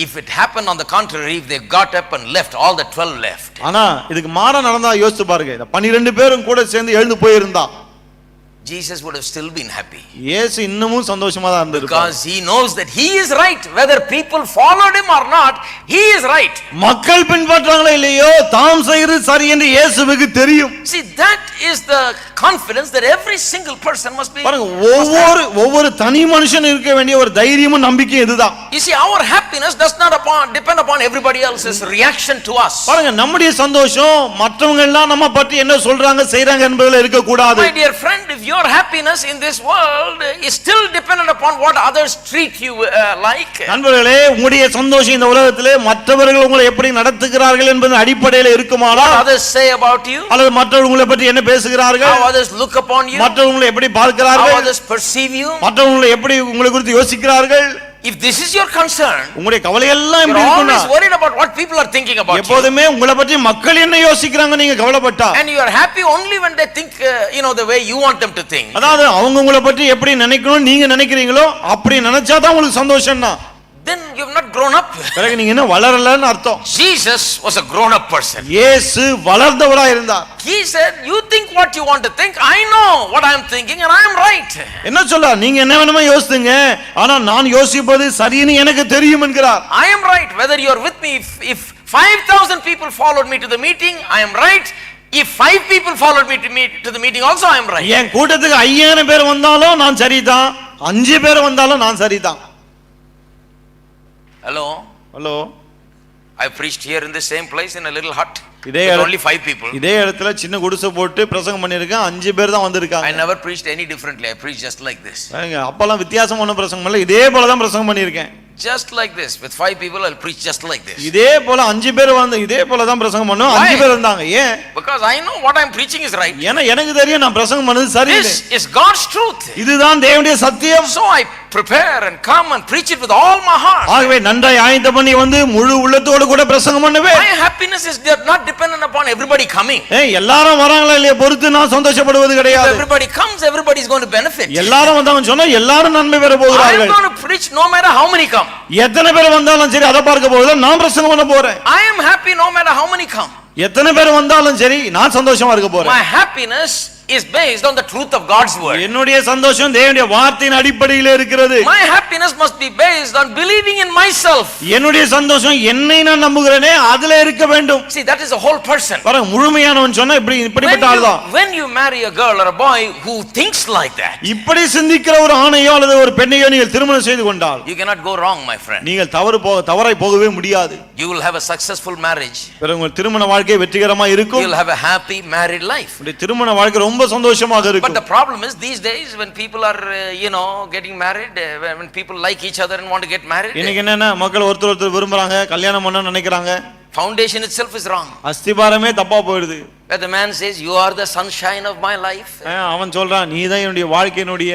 if it happened on the contrary, if they got up and left, all the 12 left. ஆனா இதுக்கு மாறா நடந்தா யோசிச்சு பாருங்க, இந்த 12 பேரும் கூட சேர்ந்து எழுந்து போயிருந்தா Jesus would have still been happy. இயேசு இன்னமும் சந்தோஷமா தான் இருந்திருப்பார். Because he knows that he is right, whether people followed him or not, he is right. மக்கள் பின்பற்றாங்களோ இல்லையோ தாம் செய்கிறது சரி என்று இயேசுவுக்கு தெரியும். See, that is the confidence that every single person must be. பாருங்க, ஒவ்வொரு தனி மனுஷன் இருக்க வேண்டிய ஒரு தைரியமும் நம்பிக்கையும் இதுதான். You see, our happiness does not depend upon everybody else's reaction to us. பாருங்க, நம்முடைய சந்தோஷம் மற்றவங்க எல்லாம் நம்ம பற்றி என்ன சொல்றாங்க செய்றாங்க என்பதில் இருக்க கூடாது. My dear friend, if your happiness in this world is still dependent upon what others treat you like. நண்பர்களே, உங்களுடைய சந்தோஷம் இந்த உலகத்திலே மற்றவர்கள் உங்களை எப்படி நடத்துகிறார்கள் என்பதன் அடிப்படையில் இருக்குமானால், What others say about you, அல்லது மற்றவர்கள் உங்களை பற்றி என்ன பேசுகிறார்கள், how others look upon you, மற்றவங்களை எப்படி how பார்க்கிறார்கள், others perceive you, மற்றவங்களை எப்படி உங்களை குறித்து யோசிக்கிறார்கள், if this is your concern, உங்களுடைய கவலை எல்லாம் you're எப்படி இருக்கும்னா, always worried about what people are thinking about you. எப்போதுமே உங்களை பற்றி மக்கள் என்ன யோசிக்கிறாங்க நீங்க கவலைப்பட்டா, And you are happy only when they think the way you want them to think. அதாவது அவங்க உங்களை பற்றி எப்படி நினைக்கணும் நீங்க நினைக்கிறீங்களோ அப்படி நினைச்சாதான் உங்களுக்கு சந்தோஷம்னா, Then you have not grown up. பிறகு நீங்க என்ன வளரலன்னு அர்த்தம். Jesus was a grown up person. இயேசு வளர்ந்தவரா இருந்தார். He said, you think what you want to think, I know what I am thinking and I am right. என்ன சொல்றார், நீங்க என்ன வேணுமோ யோசிங்க, ஆனா நான் யோசிப்பது சரின்னு எனக்கு தெரியும் என்கிறார். I am right whether you are with me. If 5,000 people followed me to the meeting, I am right. If 5 people followed me to the meeting also, I am right. என் கூட்டத்துக்கு 5000 பேர் வந்தாலும் நான் சரிதான், 5 பேர் வந்தாலும் நான் சரிதான். Hello. I preached here in the same place in a little hut. இதே with only 5 people. இதே இடத்துல சின்ன குடிசை போட்டு பிரசங்கம் பண்ணிருக்கேன், 5 பேர் தான் வந்திருக்காங்க. I never preached any differently. I preached just like this. அப்பலாம் வித்தியாசமான பிரசங்கம் இல்ல, இதே போல தான் பிரசங்கம் பண்ணிருக்கேன். Just like this. With 5 people I'll preach just like this. இதே போல 5 பேர் வந்து இதே போல தான் பிரசங்கம் பண்ணோம். 5 பேர் வந்தாங்க. ஏன்? Because I know what I'm preaching is right. ஏன்னா எனக்கு தெரியும் நான் பிரசங்கம் பண்ணது சரியில்லை. This is God's truth. இதுதான் தேவனுடைய சத்தியம். So I prepare and come and preach it with all my heart. ஆகவே நன்றாய் ஆயத்தம் பண்ணி வந்து முழு உள்ளத்தோடு கூட பிரசங்கம் பண்ணுவேன். My happiness is not dependent upon everybody coming. எல்லாரும் வராங்களா இல்லையா பொறுத்து நான் சந்தோஷப்படுவது கிடையாது. If everybody comes, everybody is going to benefit. எல்லாரும் வந்தாங்க சொன்னா எல்லாரும் நன்மை பெற போகிறார்கள். I am going to preach no matter how many come. எத்தனை பேர் வந்தாலும் சரி அதை பார்க்க போறதில்லை, நான் பிரசங்கம் பண்ண போறேன். I am happy no matter how many come. எத்தனை பேர் வந்தாலும் சரி நான் சந்தோஷமா இருக்க போறேன். My happiness is based on the truth of God's word. என்னுடைய சந்தோஷம் தேவனுடைய வார்த்தையின் அடிப்படையில் இருக்கிறது. My happiness must be based on believing in myself. என்னுடைய சந்தோஷம் என்னை நான் நம்புகிறேனே அதிலே இருக்க வேண்டும். See, that is a whole person. பாருங்க, முழுமையானவன் சொன்னா இப்படிப்பட்ட ஆள் தான். When you marry a girl or a boy who thinks like that, இப்படி சிந்திக்கிற ஒரு ஆணையோ அல்லது ஒரு பெண்ணையோ நீங்கள் திருமணம் செய்து கொண்டால் you cannot go wrong, my friend. நீங்கள் தவறாய் போகவே முடியாது. You will have a successful marriage. பிறகு உங்கள் திருமண வாழ்க்கை வெற்றிகரமா இருக்கும். You will have a happy married life. உங்களுடைய திருமண வாழ்க்கை ரொம்ப சந்தோஷமாக இருக்கும். But the problem is these days when people are getting married, when people like each other and want to get married, இன்னைக்கு என்னன்னா மக்கள் ஒருத்தர் விரும்புறாங்க, கல்யாணம் பண்ணனும்னு நினைக்கிறாங்க. Foundation itself is wrong. அஸ்திபாரமே தப்பா போயிடுது. Where the man says, you are the sunshine of my life. அவன் சொல்றான் நீ தான் என்னுடைய வாழ்க்கையினுடைய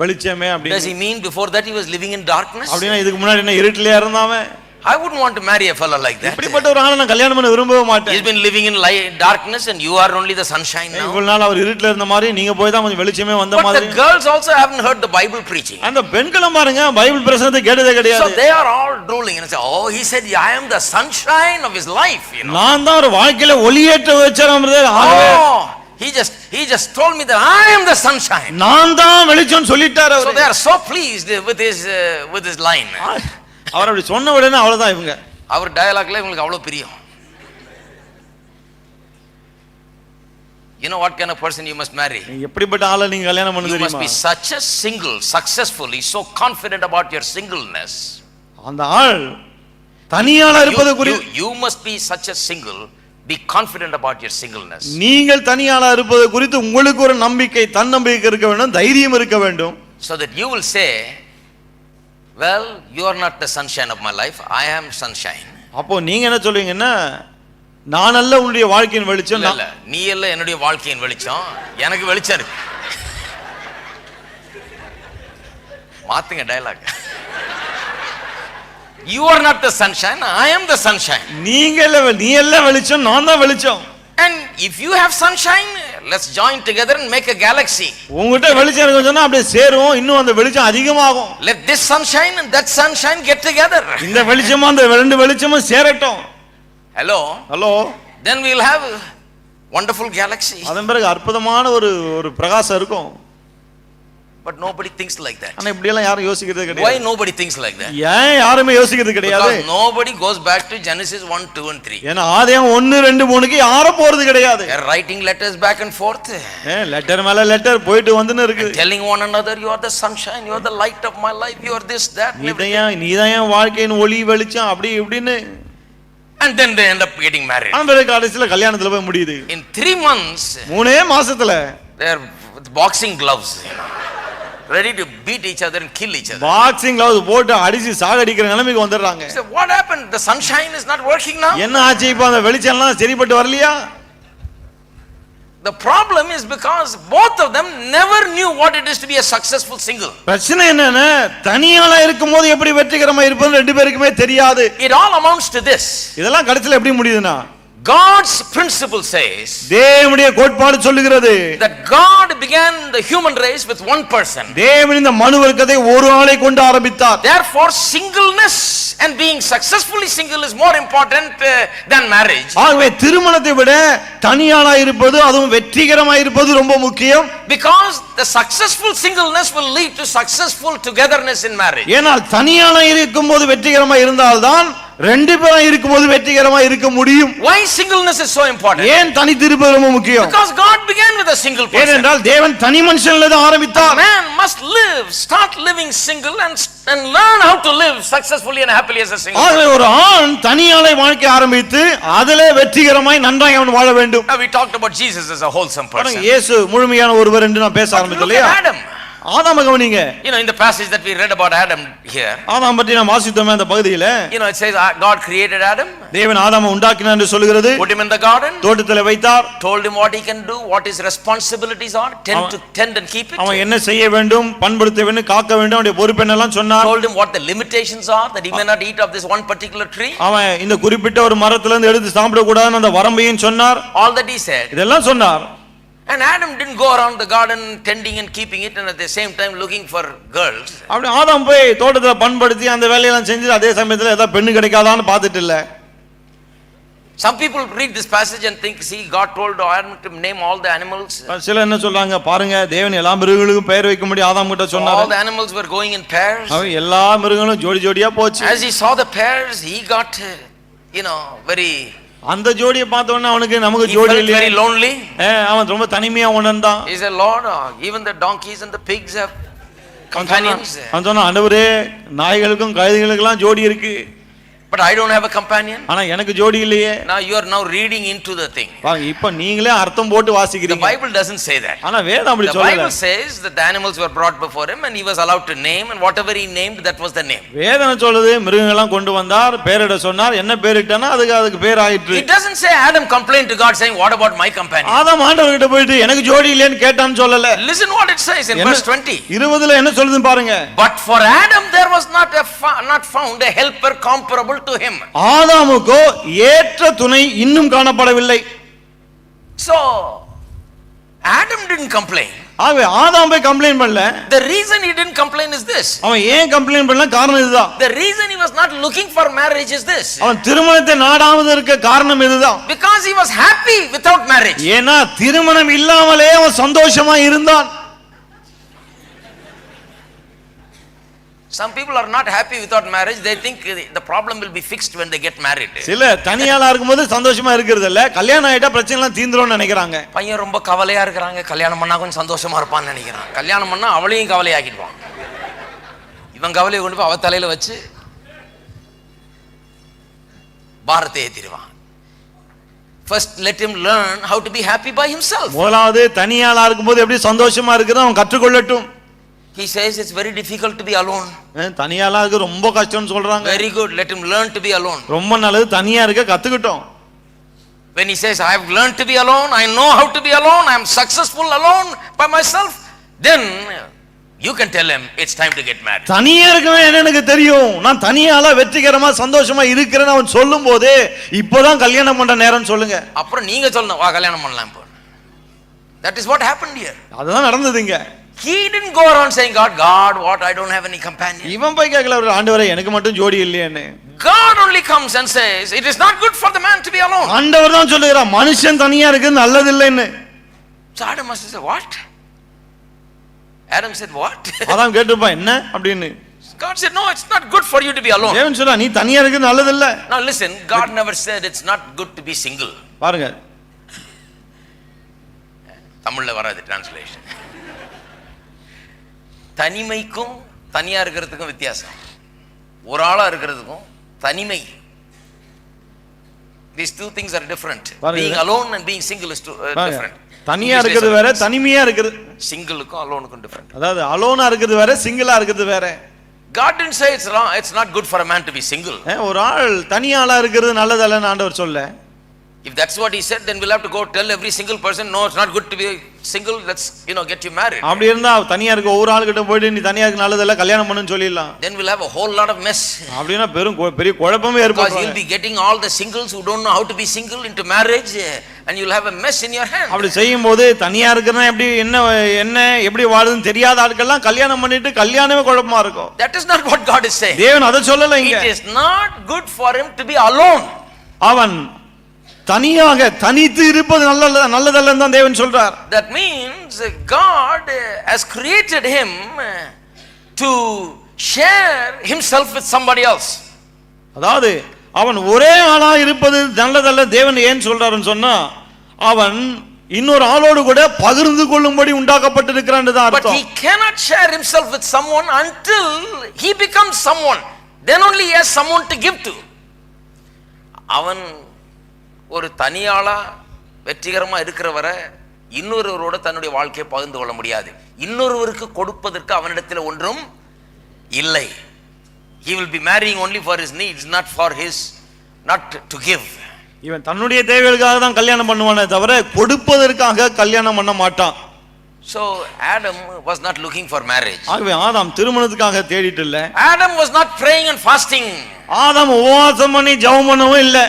வெளிச்சமே அப்படி. Does he mean before that he was living in darkness? அப்படினா இதுக்கு முன்னாடி என்ன இருட்டிலே இருந்தான்? I wouldn't want to marry a fellow like that. இப்படிப்பட்ட ஒரு ஆளை நான் கல்யாணம் பண்ண விரும்பவே மாட்டேன். He's been living in darkness and you are only the sunshine now. இவ்வளவு நாள் அவர் இருட்டில இருந்த மாதிரி நீங்க போய் தான் கொஞ்சம் வெளிச்சமே வந்த மாதிரி. But the girls also haven't heard the Bible preaching. அந்த பெண்களும் பாருங்க பைபிள் பிரசங்கத்தை கேட்டதே கிடையாது. So they are all drooling and say, oh, he said I am the sunshine of his life, நான் தான் ஒரு வாழ்க்கையில ஒளியேற்ற வச்சறேன். Oh, he just told me that I am the sunshine. நான் தான் வெளிச்சம் சொல்லிட்டார் அவர். So they are so pleased with his line. அவர் அப்படி சொன்ன உடனே அவ்வளவுதான் இவங்க. அவர் டயலாக்ல இவங்களுக்கு அவ்வளவு பிரியம். You know what kind of person you must marry? எப்படிப்பட்ட ஆளை நீங்க கல்யாணம் பண்ண தெரியுமா? You must be such a single, successfully so confident about your singleness. அந்த ஆள் தனியாளா இருப்பது குறித்து you must be such a single, be confident about your singleness. நீங்கள் தனியாளா இருப்பது குறித்து உங்களுக்கு ஒரு நம்பிக்கை, தன்னம்பிக்கை இருக்க வேண்டும், தைரியம் இருக்க வேண்டும். So that you will say, well, you are not the sunshine of my life, I am sunshine. அப்போ நீங்க என்ன சொல்வீங்கன்னா நான் அல்ல உன்னுடைய வாழ்க்கையின் வெளிச்சம். இல்ல, நீ அல்ல என்னுடைய வாழ்க்கையின் வெளிச்சம், எனக்கு வெளிச்சம் இருக்கு. மாத்துங்க dialogue. You are not the sunshine, I am the sunshine. நீ அல்ல வெளிச்சம், நான் தான் வெளிச்சம். And if you have sunshine, let's join together and make a galaxy. உங்ககிட்ட வெளிச்சம் இருக்குன்னு சொன்னா அப்படியே சேருவோம், இன்னும் அந்த வெளிச்சம் அதிகமாகும். Let this sunshine and that sunshine get together. இந்த வெளிச்சமும் அந்த ரெண்டு வெளிச்சமும் சேரட்டும். Hello. Then we will have a wonderful galaxy. அதன் பிறகு அற்புதமான ஒரு பிரகாசம் இருக்கும். But nobody thinks like that. ஆனா இப்படி எல்லாம் யாரும் யோசிக்கிறது Why கிடையாது. nobody thinks like that? ஏன் யாருமே யோசிக்கிறது கிடையாது? Because nobody goes back to Genesis 1, 2 and 3. ஏன்னா ஆதியாகமம் 1, 2, 3க்கு யாரும் போறது கிடையாது. They are writing letters back and forth. Letter மேல லெட்டர் போயிட்டு வந்துன்னு இருக்கு. Telling one another, you are the sunshine, you are the light of my life, you are this, that. நீதான் என் வாழ்க்கையின் ஒளி வெளிச்சம் அப்படி இப்படின்னு. And then they end up getting married. அந்த கடைசில கல்யாணத்துல போய் முடியுது. In 3 months, 3 மாசத்துல they are with boxing gloves, ready to beat each other and kill each other. Boxing gloves போட்டு அடிச்சு சாகடிக்கிற நிலைமைக்கு வந்துடுறாங்க. So what happened? The sunshine is not working now. என்ன ஆச்சு இப்போ அந்த வெளிச்சம் எல்லாம் சரிப்பட்டு வரலையா? The problem is because both of them never knew what it is to be a successful single. பிரச்சனை என்னன்னா தனியாளா இருக்கும்போது எப்படி வெற்றிகரமா இருப்பது ரெண்டு பேருக்குமே தெரியாது. It all amounts to this. இதெல்லாம் கடைசில எப்படி முடியுதுன்னா God's principle says தேவனுடைய கோட்பாடு சொல்லுகிறது that God began the human race with one person. தேவன் இந்த மனு வர்க்கத்தை ஒரு ஆளை கொண்டு ஆரம்பித்தார். Therefore singleness and being successfully single is more important than marriage. ஆகவே திருமணத்தை விட தனியாளா இருப்பது அதுவும் வெற்றிகரமா இருப்பது ரொம்ப முக்கியம். Because the successful singleness will lead to successful togetherness in marriage. ஏனால் தனியாளா இருக்கும்போது வெற்றிகரமா இருந்தால்தான் ரெண்டு பேரும் இருக்கும்போது வெற்றிகரமா இருக்க முடியும். Why singleness is so important? ஏன் தனித்திருப்பது ரொம்ப முக்கியம்? Because God began with a single person. ஏனென்றால் தேவன் தனி மனுஷன்ல தான் ஆரம்பித்தார். Man must start living single and learn how to live successfully and happily as a single. ஆகவே ஒரு ஆண் தனியாளை வாழ்க்கை ஆரம்பித்து அதிலே வெற்றிகரமாய் நன்றாக அவன் வாழ வேண்டும். Now we talked about Jesus as a wholesome person. இயேசு முழுமையான ஒருவர் என்று நான் பேச ஆரம்பித்தேன் இல்லையா? Adam. ஆதாம கவனிங்க. In the passage that we read about Adam here. ஆதாம் பற்றி நாம் வாசித்தோமே அந்த பகுதியில. It says God created Adam. தேவன் ஆதாமை உண்டாக்கினார் என்று சொல்கிறது. Put him in the garden. தோட்டத்திலே வைத்தார். Told him what he can do, what his responsibilities are, tend and keep it. அவன் என்ன செய்ய வேண்டும், பண்படுத்த வேண்டும், காக்க வேண்டும், அவருடைய பொறுப்பு என்னெல்லாம் சொன்னார். Told him what the limitations are, that he may not eat of this one particular tree. அவன் இந்த குறிப்பிட்ட ஒரு மரத்துல இருந்து எடுத்து சாப்பிட கூடாதுன்னு அந்த வரம்பையும் சொன்னார். All that he said. இதெல்லாம் சொன்னார். And Adam didn't go around the garden tending and keeping it and at the same time looking for girls. அப்படி ஆதாம் போய் தோட்டத்துல பண்படுத்தி அந்த வேலையெல்லாம் செஞ்சு அதே சமயத்துல ஏதாவது பெண்ணு கிடைக்காதான்னு பார்த்துட்டு இல்ல. Some people read this passage and think, see, God told Adam to name all the animals. சில என்ன சொல்றாங்க பாருங்க தேவன் எல்லா மிருகங்களுக்கும் பெயர் வைக்கும்படி ஆதாம் கிட்ட சொன்னார். All the animals were going in pairs. எல்லா மிருகங்களும் ஜோடி ஜோடியா போச்சு. As he saw the pairs, he got very அந்த ஜோடியை பார்த்த உடனே அவனுக்கு நமக்கு ஜோடி இல்லையே. Very lonely. அவன் ரொம்ப தனிமையா உணர்ந்தான். He said, Lord, even the donkeys and the pigs have companions. அவன் சொன்னான் ஆண்டவரே நாய்களுக்கும் கழுதைகளுக்கெல்லாம் ஜோடி இருக்கு. But I don't have a companion. ஆனா எனக்கு ஜோடி இல்லையே. Now you are now reading into the thing. பாருங்க இப்போ நீங்களே அர்த்தம் போட்டு வாசிக்கிறீங்க. The Bible doesn't say that. ஆனா வேதம் அப்படி சொல்லல. The Bible says that the animals were brought before him and he was allowed to name and whatever he named that was the name. வேதம் சொல்லுது மிருகங்கள் எல்லாம் கொண்டு வந்தார் பேரிட சொன்னார் என்ன பேரிட்டானா அதுக்கு பேர் ஆயிற்று. It doesn't say Adam complained to God saying what about my companion. ஆதாம் ஆண்டவர்கிட்ட போயிட்டு எனக்கு ஜோடி இல்லைன்னு கேட்டான்னு சொல்லல. Listen what it says in verse 20. 20ல என்ன சொல்லுதுன்னு பாருங்க. But for Adam there was not found a helper comparable to him. ஆதாமுக்கோ ஏற்ற துணை இன்னும் காணப்படவில்லை. So Adam didn't complain. ஆகவே ஆதாம் போய் கம்ப்ளைன்ட் பண்ணல. The reason he didn't complain is this. அவன் ஏன் கம்ப்ளைன்ட் பண்ணல காரணம் இதுதான். The reason he was not looking for marriage is this. அவன் திருமணத்தை நாடாமல் இருக்க காரணம் இதுதான். Because he was happy without marriage. ஏனா திருமணம் இல்லாமலே அவன் சந்தோஷமா இருந்தான். Some people are not happy without marriage. They think the problem will be fixed when they get married. சில தனியாளா இருக்கும்போது சந்தோஷமா இருக்கிறது இல்ல கல்யாணம் ஆயிட்டா பிரச்சனை எல்லாம் தீந்துரும்னு நினைக்கிறாங்க. பையன் ரொம்ப கவலையா இருக்காங்க கல்யாணம் பண்ணா கொஞ்சம் சந்தோஷமா இருப்பான்னு நினைக்கிறான். கல்யாணம் பண்ணா அவளையும் கவலையாக்கிடுவான். இவன் கவலையை கொண்டு போய் அவ தலையில வச்சு பாரத்தை ஏத்திடுவான். First let him learn how to be happy by himself. முதலாவது தனியாளா இருக்கும்போது எப்படி சந்தோஷமா இருக்குறது அவன் கற்றுக்கொள்ளட்டும். He says it's very difficult to be alone. தனியாளா இருக்க ரொம்ப கஷ்டம்னு சொல்றாங்க. Very good, let him learn to be alone. ரொம்ப நல்லது தனியா இருக்க கத்துக்கிட்டோம். When he says I have learned to be alone, I know how to be alone, I am successful alone by myself, then you can tell him it's time to get married. தனியா இருக்கவே எனக்கு தெரியும் நான் தனியாளா வெற்றிகரமா சந்தோஷமா இருக்கிறேன்னு அவன் சொல்லும்போது இப்போதான் கல்யாணம் பண்ற நேரம் சொல்லுங்க. அப்புறம் நீங்க சொல்லணும் வா கல்யாணம் பண்ணலாம் இப்போ. That is what happened here. அதுதான் நடந்ததுங்க. He didn't go around saying God what I don't have any companion. இவன் போய் கேக்கல ஆண்டவரே எனக்கு மட்டும் ஜோடி இல்லையேன்னு. God only comes and says it is not good for the man to be alone. ஆண்டவர் தான் சொல்லுகிறார் மனுஷன் தனியா இருக்கிறது நல்லது இல்லைன்னு. So Adam must say what? Adam said, what? ஆதாம் கேட்டிருப்பான் என்ன அப்படின்னு. God said, no, it's not good for you to be alone. தேவன் சொல்றா நீ தனியா இருக்கிறது நல்லது இல்ல. Now listen, God never said it's not good to be single. பாருங்க தமிழ்ல வராது டிரான்ஸ்லேஷன். தனிமைக்கும் தனியா இருக்கிறதுக்கும் வித்தியாசம். ஒரு ஆளா இருக்கிறதுக்கும் தனிமை. These two things are different. Being alone and being single is different. தனியா இருக்கிறது வேற, தனிமையா இருக்கிறது. சிங்கிளுக்கும் அலோனுக்கும் டிஃபரண்ட். அதாவது அலோனா இருக்கிறது வேற, சிங்கிளா இருக்கிறது வேற. God didn't say it's wrong, it's not good for a man to be single. ஒரு ஆள் தனியாளா இருக்கிறது நல்லதல்லன்னு ஆண்டவர் சொல்ல. If that's what he said, then we'll have to go tell every single person, no, it's not good to be single, let's get you married. அப்படி இருந்தா தனியா இருக்க ஒரு ஆள் கிட்ட போய்ட்டு நீ தனியா இருக்க நல்லதல்ல கல்யாணம் பண்ணுன்னு சொல்லிடலாம். Then we'll have a whole lot of mess. அப்படினா பெரிய குழப்பமே ஏற்படும். Because you'll be getting all the singles who don't know how to be single into marriage, and you'll have a mess in your hand. அப்படி செய்யும்போது தனியா இருக்கறனா என்ன எப்படி வாழுதுன்னு தெரியாத ஆட்கள்லாம் கல்யாணம் பண்ணிட்டு கல்யாணமே குழப்பமா இருக்கும். That is not what God is saying. தேவன் அத சொல்லல இங்க. It is not good for him to be alone. அவன் தனியாக தனித்து இருப்பது நல்லதல்லன்னு தான் தேவன் சொல்றார். That means God has created him to share himself with somebody else. அதாவது அவன் ஒரே ஆளா இருப்பது நல்லதல்ல தேவன் ஏன் சொல்றாருன்னு சொன்னா அவன் இன்னொரு ஆளோடு கூட பகிர்ந்து கொள்ளும்படி உண்டாக்கப்பட்டிருக்கிறான்னு தான் அர்த்தம். But he cannot share himself with someone until he becomes someone. Then only he has someone to give to. அவன் ஒரு தனியாளா வெற்றிகரமா இருக்கிறவரை இன்னொருவரோட தன்னுடைய வாழ்க்கையை பகிர்ந்து கொள்ள முடியாது. இன்னொருவருக்கு கொடுப்பதற்கு அவனிடத்தில் ஒன்றும் இல்லை. He will be marrying only for his needs, not to give. இவன் தன்னுடைய தேவைகளுக்காக தான் கல்யாணம் பண்ணுவானே தவிர கொடுப்பதற்காக கல்யாணம் பண்ண மாட்டான். So Adam was not looking for marriage. ஆகவே ஆதாம் திருமணத்துக்காக தேடிட்டு இல்ல. Adam was not praying and fasting. ஆதாம் உபவாசம் பண்ணி ஜெபம் பண்ணவும் இல்ல.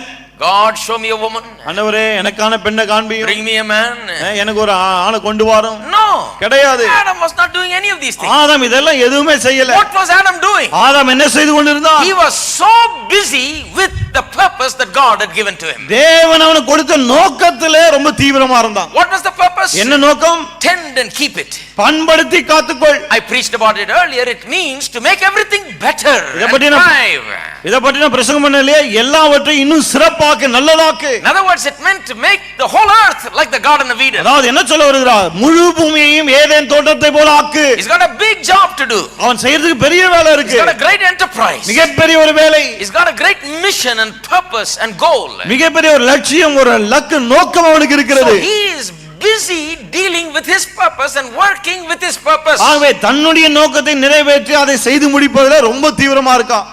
God, show me a woman. ஆண்டவரே எனக்கான பெண்ணை காண்பியும். Bring me a man. எனக்கு ஒரு ஆணை கொண்டு வாரும். No. கிடையாது. Adam was not doing any of these things. ஆதாம் இதெல்லாம் எதுவுமே செய்யல. What was Adam doing? ஆதாம் என்ன செய்து கொண்டிருந்தான்? He was so busy with the purpose that God had given to him. தேவன் அவனுக்கு கொடுத்த நோக்கத்திலே ரொம்ப தீவிரமா இருந்தான். What was the purpose? என்ன நோக்கம்? Tend and keep it. பண்படுத்தி காத்துக்கொள். I preached about it earlier. It means to make everything better. இத பத்தி நான் பிரசங்கம் பண்ணலையே எல்லாவற்றையும் இன்னும் சிறப்பாக்க நல்லதாக்கு. In other words, it meant to make the whole earth like the Garden of Eden. அதாவது என்ன சொல்ல வருகிறார்? முழு பூமியையும் ஏதேன் தோட்டத்தை போல ஆக்கு. He's got a big job to do. அவன் செய்யறதுக்கு பெரிய வேலை இருக்கு. He's got a great enterprise. மிகப்பெரிய ஒரு வேலை. He's got a great mission and purpose and goal. மிகப்பெரிய ஒரு லட்சியம் ஒரு லக்கு நோக்கம் அவனுக்கு இருக்கிறது. So he is busy dealing with his purpose and working with his purpose. ஆகவே தன்னுடைய நோக்கத்தை நிறைவேற்றி அதை செய்து முடிப்பதிலே ரொம்ப தீவிரமா இருக்கான்.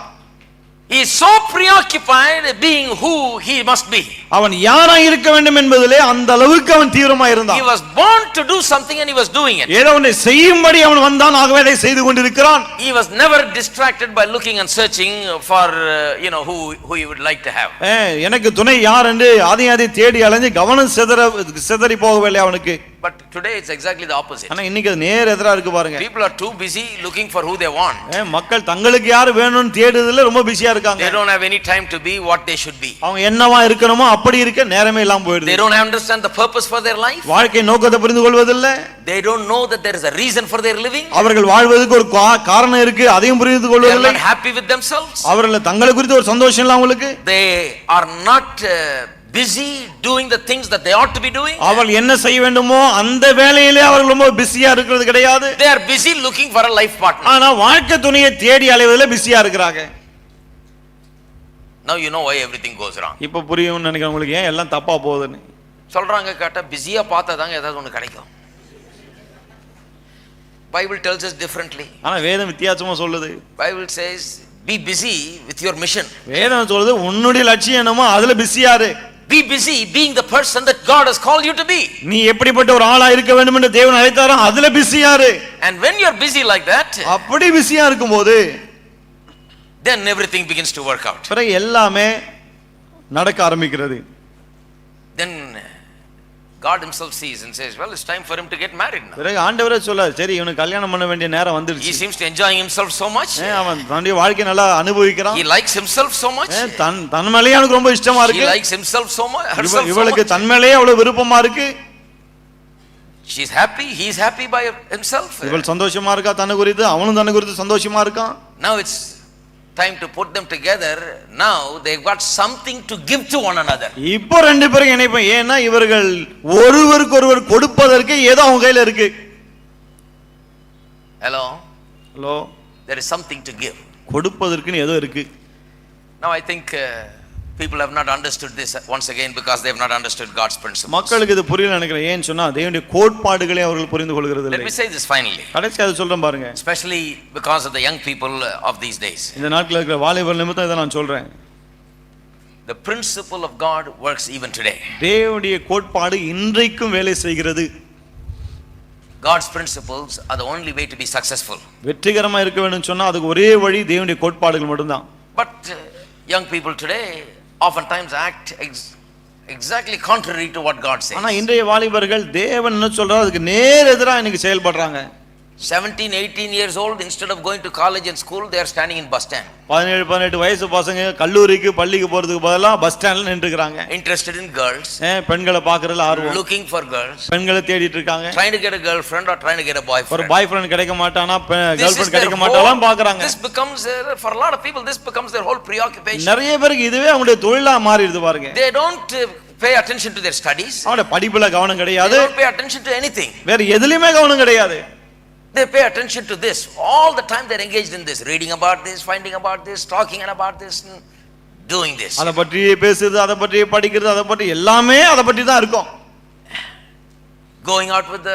He is so preoccupied being who he must be. அவன் யாரா இருக்க வேண்டும் என்பதிலே அந்த அளவுக்கு அவன் தீவிரமா இருந்தான். He was born to do something and he was doing it. ஏதோ ஒன்றை செய்யும்படி அவன் வந்தான், ஆகவே அதை செய்து கொண்டிருக்கிறான். He was never distracted by looking and searching for who he would like to have. எனக்கு துணை யார் என்று அதை தேடி அலைஞ்சு கவனம் சிதறி போகவில்லை அவனுக்கு. But today it's exactly the opposite. ஆனா இன்னைக்கு நேர் எதிரா இருக்கு பாருங்க. People are too busy looking for who they want. மக்கள் தங்களுக்கு யார் வேணும்னு தேடுறதுல ரொம்ப பிஸியா இருக்காங்க. They don't have any time to be what they should be. அவங்க என்னவா இருக்கணுமோ அப்படி இருக்க நேரமே இல்லாம போயிடுது. They don't understand the purpose for their life. வாழ்க்கை நோக்கத்தை புரிந்து கொள்வதில்லை. They don't know that there is a reason for their living. அவர்கள் வாழ்வதற்கு ஒரு காரணம் இருக்கு, அதையும் புரிந்து கொள்வதில்லை. They are not happy with themselves. அவர்கள் தங்களை குறித்து ஒரு சந்தோஷம் இல்ல அவங்களுக்கு. They are not busy doing the things that they ought to be doing. அவர்கள் என்ன செய்ய வேண்டுமோ அந்த வேலையிலே அவர்கள் ரொம்ப பிஸியா இருக்கிறது கிடையாது. They are busy looking for a life partner. ஆனா வாழ்க்கை துணையை தேடி அலைவதிலே பிஸியா இருக்கறாங்க. Now you know why everything goes wrong. இப்போ புரியும்னு நினைக்கிறேன் உங்களுக்கு ஏன் எல்லாம் தப்பா போகுதுன்னு. சொல்றாங்க கேட்டா பிஸியா பார்த்தா தாங்க ஏதாவது ஒன்னு கிடைக்கும். Bible tells us differently. ஆனா வேதம் வித்தியாசமா சொல்லுது. Bible says be busy with your mission. வேதம் சொல்லுது உன்னுடைய லட்சியம் என்னமோ அதுல பிஸியா இரு. Be busy being the person that God has called you to be. நீ எப்படிப்பட்ட ஒரு ஆளா இருக்க வேண்டும் என்று தேவன் அழைத்தாரோ அதுல பிஸியா இரு. And when you are busy like that, அப்படி பிஸியா இருக்கும்போது then everything begins to work out. பிறகு எல்லாமே நடக்க ஆரம்பிக்கிறது. Then God himself sees and says, well, it's time for him to get married now. பிறகு ஆண்டவரே சொல்றார், சரி இவனுக்கு கல்யாணம் பண்ண வேண்டிய நேரம் வந்துருச்சு. He seems to enjoying himself so much. அவன் தன்னுடைய வாழ்க்கையை நல்லா அனுபவிக்கிறான். He likes himself so much. தன் மேலயே அவனுக்கு ரொம்ப இஷ்டமா இருக்கு. He likes himself so much. இவளுக்கு தன் மேலயே அவ்வளவு விருப்பமா இருக்கு. She's happy, he's happy by himself. இவள் சந்தோஷமா இருக்கா தன்னை குறித்து, அவனும் தன்னை குறித்து சந்தோஷமா இருக்கான். Now it's time to put them together. Now they've got something to give to one another. இப்போ ரெண்டு பேரும் இணைப்போம். ஏன்னா இவர்கள் ஒருவருக்கு ஒருவர் கொடுப்பதற்கு ஏதோ அவங்க கையில இருக்கு. Hello? Hello, There is something to give. கொடுப்பதற்குன்னு ஏதோ இருக்கு. Now I think people have not understood this once again because they have not understood God's principles. மக்களுக்கு இது புரியல நினைக்கிறேன். ஏன்னு சொன்னா தேவனுடைய கோட்பாடுகளை அவர்கள் புரிந்து கொள்கிறது Let இல்லை. me say this finally. கடைசியா அதை சொல்றேன் பாருங்க. Especially because of the young people of these days. இந்த நாட்களில் இருக்கிற வாலிபர் நிமித்தம் இதை நான் சொல்றேன். The principle of God works even today. தேவனுடைய கோட்பாடு இன்றைக்கும் வேலை செய்கிறது. God's principles are the only way to be successful. வெற்றிகரமா இருக்க வேண்டும் சொன்னா அதுக்கு ஒரே வழி தேவனுடைய கோட்பாடுகள் மட்டும்தான். But young people today oftentimes act exactly contrary to what God says. ஆனா இன்றைய வாலிபர்கள் தேவன் என்ன சொல்றாரு அதுக்கு நேர் எதிரா இன்னைக்கு செயல்படுறாங்க. 17, 18 years old, instead of going to college and school, they are standing in bus stand. 17, 18 வயசு பசங்க கல்லூரிக்கு பள்ளிக்கு போறதுக்கு பதிலா பஸ் ஸ்டாண்ட்ல நின்னுக்கிறாங்க. Interested in girls. பெண்களை பார்க்கறதுல ஆர்வம். Looking for girls. பெண்களை தேடிட்டு இருக்காங்க. Trying to get a girlfriend or trying to get a boyfriend. ஒரு பாய் ஃப்ரெண்ட் கிடைக்க மாட்டானா கேர்ள் ஃப்ரெண்ட் கிடைக்க மாட்டாலாம் பார்க்கறாங்க. This becomes for a lot of people this becomes their whole preoccupation. நிறைய பேருக்கு இதுவே அவங்களுடைய தொழிலா மாறிடுது பாருங்க. They don't pay attention to their studies. அவங்களோட படிப்புல கவனம் கிடையாது. They don't pay attention to anything. வேற எதிலுமே கவனம் கிடையாது. They pay attention to this. All the time they're engaged in this, reading about this, finding about this, talking about this, and doing this. அத பற்றி பேசுறது, அத பற்றி படிக்கிறது, அத பற்றி எல்லாமே அத பற்றி தான் இருக்கும். Going out with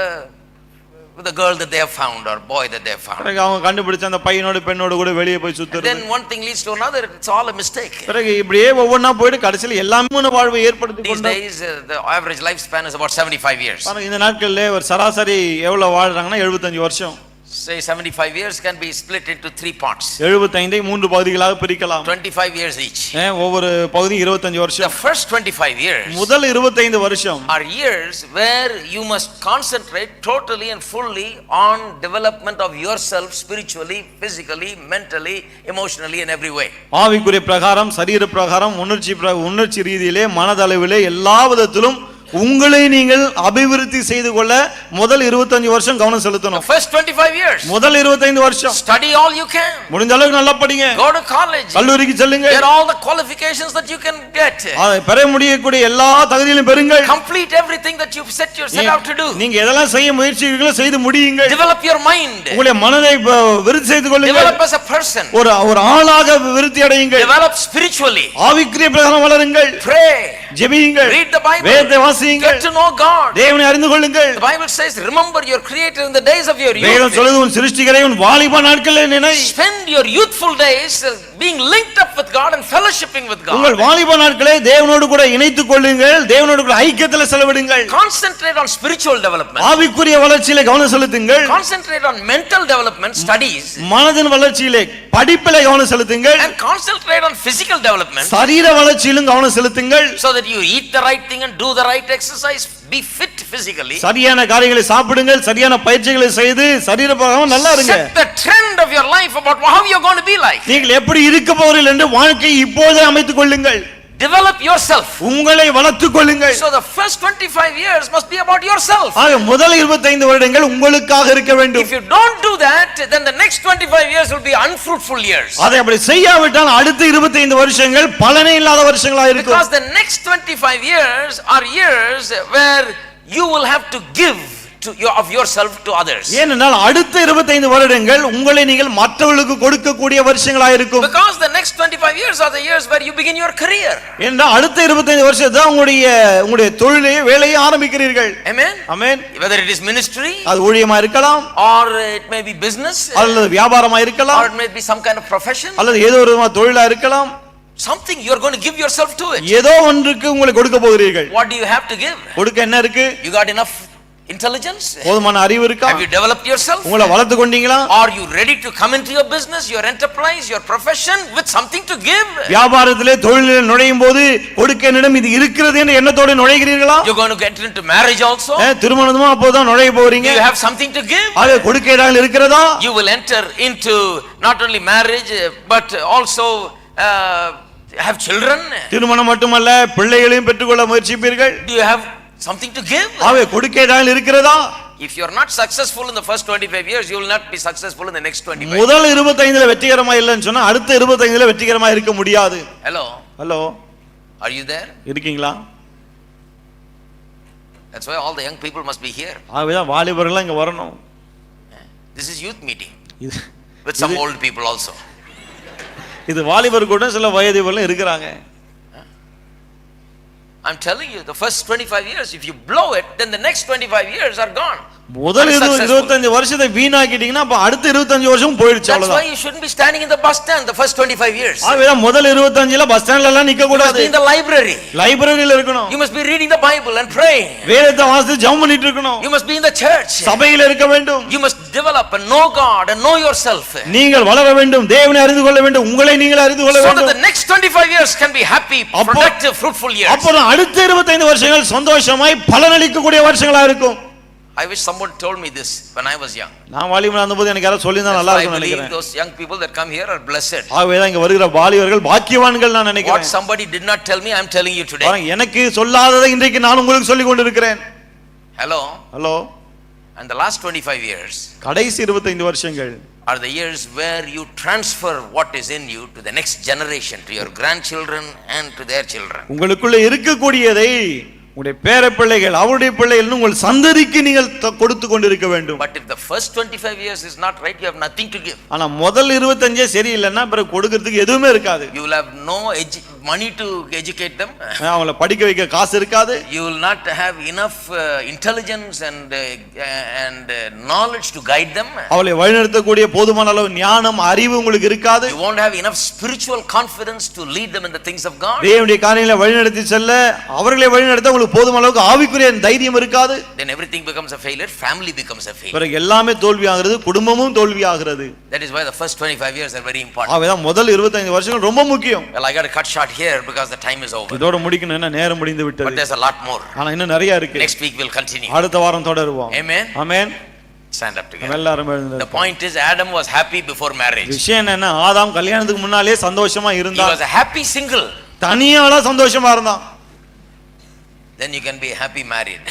the girl that they have found or boy that they have found. அவங்க கண்டுபிடிச்ச அந்த பையனோட பெண்ணோட கூட வெளியே போய் சுத்துறது. Then one thing leads to another. It's all a mistake. பிறகு இப்படியே ஒவ்வொண்ணா போயிடு கடைசில எல்லாமே வாழ்வை ஏற்படுத்தி These கொண்டு days the average lifespan is about 75 years. பாருங்க இந்த நாட்கள்ல ஒரு சராசரி எவ்வளவு வாழ்றாங்கன்னா 75 வருஷம். Say 75 years can be split into 3 parts. 75 ஐ 3 பகுதிகளாக பிரிக்கலாம். 25 years each. ஒவ்வொரு பகுதி 25 வருஷம். The first 25 years முதல் 25 வருஷம் are years where you must concentrate totally and fully on development of yourself spiritually, physically, mentally, emotionally in every way. ஆவிக்குரிய பிரகாரம், சரீர பிரகாரம், உணர்ச்சி ரீதியிலே, மனதளவிலே எல்லா விதத்திலும் உங்களை நீங்கள் அபிவிருத்தி செய்து கொள்ள முதல் 25 வருஷம் கவனம் செலுத்தணும். The first 25 years முதல் 25 வருஷம் study all you can. முடிஞ்ச அளவுக்கு நல்லா படிங்க. Go to college. கல்லூரிக்கு செல்லுங்க. Get all the qualifications that you can get. அதை பெற முடியக்கூடிய எல்லா தகுதிகளையும் பெறுங்கள். Complete everything that you've set out to do. நீங்க எதெல்லாம் செய்ய முயற்சிக்கிறீங்களோ செய்து முடியுங்கள். Develop your mind. உங்களுடைய மனதை விருத்தி செய்து கொள்ளுங்கள். Develop as a person. ஒரு ஆளாக விருத்தி அடையுங்கள். Develop spiritually. ஆவிக்குரிய பிரகாரம் வளருங்கள். Pray. ஜெபியுங்கள். Read the Bible. வேதத்தை வாசியுங்கள். Get to know God. தேவனை அறிந்து கொள்ளுங்கள். The Bible says, remember your creator in the days of your youth. வேதம் சொல்லுது உன் சிருஷ்டிகரை உன் வாலிப நாட்களிலே நினை. Spend your youthful days being linked up with God and fellowshipping with God. உங்கள் வாலிப நாட்களை தேவனோடு கூட இணைத்துக் கொள்ளுங்கள். தேவனோடு கூட ஐக்கியத்தில் செலவிடுங்கள். Concentrate on spiritual development. ஆவிக்குரிய வளர்ச்சியிலே கவனம் செலுத்துங்கள். Concentrate on mental development, studies. மனதின் வளர்ச்சியிலே படிப்பிலே கவனம் செலுத்துங்கள். And concentrate on physical development. சரீர வளர்ச்சியிலும் கவனம் செலுத்துங்கள். So that you eat the right thing and do the right exercise, be fit physically. சரியான காரியங்களை சாப்பிடுங்கள், சரியான பயிற்சிகளை செய்து சரீர பிரகாரம் நல்லா இருங்க. Set the trend of your life about how you're going to be like. நீங்கள் எப்படி இருக்க போகிறீர்கள் என்று வாழ்க்கையை இப்போதே அமைத்துக் கொள்ளுங்கள். Develop yourself. உங்களை வளர்த்துக் கொள்ளுங்கள். So the first 25 years must be about yourself. ஆக முதல் 25 வருடங்கள் உங்களுக்காக இருக்க வேண்டும். If you don't do that, then the next 25 years will be unfruitful years. அதை அப்படி செய்யாவிட்டால் அடுத்த 25 வருஷங்கள் பலனே இல்லாத வருஷங்களா இருக்கும். Because the next 25 years are years where you will have to give of yourself to others. ஏனென்றால் அடுத்த 25 வருடங்கள் உங்களை நீங்கள் மற்றவர்களுக்கு கொடுக்கக்கூடிய வருஷங்களா இருக்கும். Because the next 25 years are the years where you begin your career. ஏனென்றால் அடுத்த 25 வருஷத்துல உங்களுடைய தொழிலையும் வேலையும் ஆரம்பிக்கிறீர்கள். Amen. Amen. Whether it is ministry, அது ஊழியமா இருக்கலாம், or it may be business, அல்லது வியாபாரமா இருக்கலாம், or it may be some kind of profession, அல்லது ஏதோ ஒரு விதமான தொழிலா இருக்கலாம். something you are going to give yourself to it. ஏதோ ஒன்றுக்கு உங்களை கொடுக்க போகிறீர்கள். What do you have to give? கொடுக்க என்ன இருக்கு? You got enough intelligence? போதுமான அறிவு இருக்கா? Have you developed yourself? உங்களை வளர்த்து கொண்டீங்களா? Are you ready to come into your business, your enterprise, your profession with something to give? வியாபாரத்திலே தொழிலில் நுழையும் போது கொடுக்க என்னிடம் இது இருக்கிறது என்ற எண்ணத்தோடு நுழைகிறீர்களா? You're going to get into marriage also? திருமணமும் அப்போதான் நுழைய போறீங்க. You have something to give? அது கொடுக்க இடம் இருக்கிறதா? You will enter into not only marriage but also have children. திருமணம் மட்டுமல்ல பிள்ளைகளையும் பெற்றுக்கொள்ள முயற்சிப்பீர்கள். Do you have something to give. ஆவே கொடுக்க ஏதாவது இருக்கிறதா? If you are not successful in the first 25 years, you will not be successful in the next 25. முதல் 25ல வெற்றிகரமா இல்லன்னு சொன்னா அடுத்த 25ல வெற்றிகரமா இருக்க முடியாது. Hello Are you there? இருக்கீங்களா? That's why all the young people must be here. ஆவேதான் வாலிபர்கள் இங்க வரணும். This is youth meeting with some old people also. இது வாலிபர் கூட சில வயதிவர்களும் இருக்கறாங்க. I'm telling you, the first 25 years, if you blow it, then the next 25 years are gone. முதல் 25 வருஷத்தை வீணாக்கிட்டீங்கன்னா அப்ப அடுத்த 25 வருஷம் போயிடுச்சு அவ்வளவுதான். That's why you shouldn't be standing in the bus stand the first 25 years. ஆவேதான் முதல் 25ல பஸ் ஸ்டாண்ட்ல எல்லாம் நிக்க கூடாது. You must be in the library. லைப்ரரியில இருக்கணும். You must be reading the Bible and praying. வேதத்தை வாசித்து ஜெபம் பண்ணிட்டு இருக்கணும். You must be in the church. சபையில இருக்க வேண்டும். You must develop and know God and know yourself. நீங்கள் வளர வேண்டும், தேவனை அறிந்து கொள்ள வேண்டும், உங்களை நீங்கள் அறிந்து கொள்ள வேண்டும். So that the next 25 years can be happy, productive, fruitful years. அப்புறம் அடுத்த 25 வருஷங்கள் சந்தோஷமாய் பலனளிக்க கூடிய வருஷங்களா இருக்கும். I wish someone told me this when I was young. நான் வாலிபனா இருந்தபோது எனக்கு யாரோ சொல்லிருந்தா நல்லா இருக்கும்னு நினைக்கிறேன். Those young people that come here are blessed. ஆவேதான் இங்க வருகிற வாலிபர்கள் பாக்கியவான்கள் நான் நினைக்கிறேன். What somebody did not tell me, I am telling you today. பாருங்க, எனக்கு சொல்லாததை இன்றைக்கு நான் உங்களுக்கு சொல்லிக் கொண்டிருக்கிறேன். Hello. And the last 25 years, கடைசி 25 வருஷங்கள் are the years where you transfer what is in you to the next generation, to your grandchildren and to their children. உங்களுக்குள்ள இருக்கக்கூடியதை உங்களுடைய பேரப்பிள்ளைகள் அவருடைய பிள்ளைகள் உங்கள் சந்ததிக்கு நீங்கள் கொடுத்து கொண்டிருக்க வேண்டும். But if the first 25 years is not right, you have nothing to give. ஆனா முதல் 25 சரியில்லைன்னா பிறகு கொடுக்கிறதுக்கு எதுவுமே இருக்காது. You will have no money to educate them. அவங்கள படிக்க வைக்க காசு இருக்காது. You will not have enough intelligence and knowledge to guide them. அவளை வழிநடத்தக்கூடிய போதுமான அளவு ஞானம் அறிவு உங்களுக்கு இருக்காது. You won't have enough spiritual confidence to lead them in the things of God. தேவனுடைய காரியங்களை வழிநடத்தி செல்ல அவர்களை வழிநடத்த உங்களுக்கு போதுமான அளவுக்கு ஆவிக்குரிய தைரியம் இருக்காது. Then everything becomes a failure, family becomes a failure. பிறகு எல்லாமே தோல்வியாகிறது, குடும்பமும் தோல்வியாகிறது. That is why the first 25 years are very important. ஆவேதான் முதல் 25 வருஷங்கள் ரொம்ப முக்கியம். Well, I got to cut short here because the time is over. இதோட முடிக்கணும், என்ன நேரம் முடிந்து விட்டது. But there's a lot more. ஆனா இன்னும் நிறைய இருக்கு. Next week we'll continue. அடுத்த வாரம் தொடருவோம். Amen. Amen. Stand up together. எல்லாரும் எழுந்து. The point is Adam was happy before marriage. விஷயம் என்னன்னா ஆதாம் கல்யாணத்துக்கு முன்னாலே சந்தோஷமா இருந்தான். He was a happy single. தனியாளா சந்தோஷமா இருந்தான். Then you can be happy married.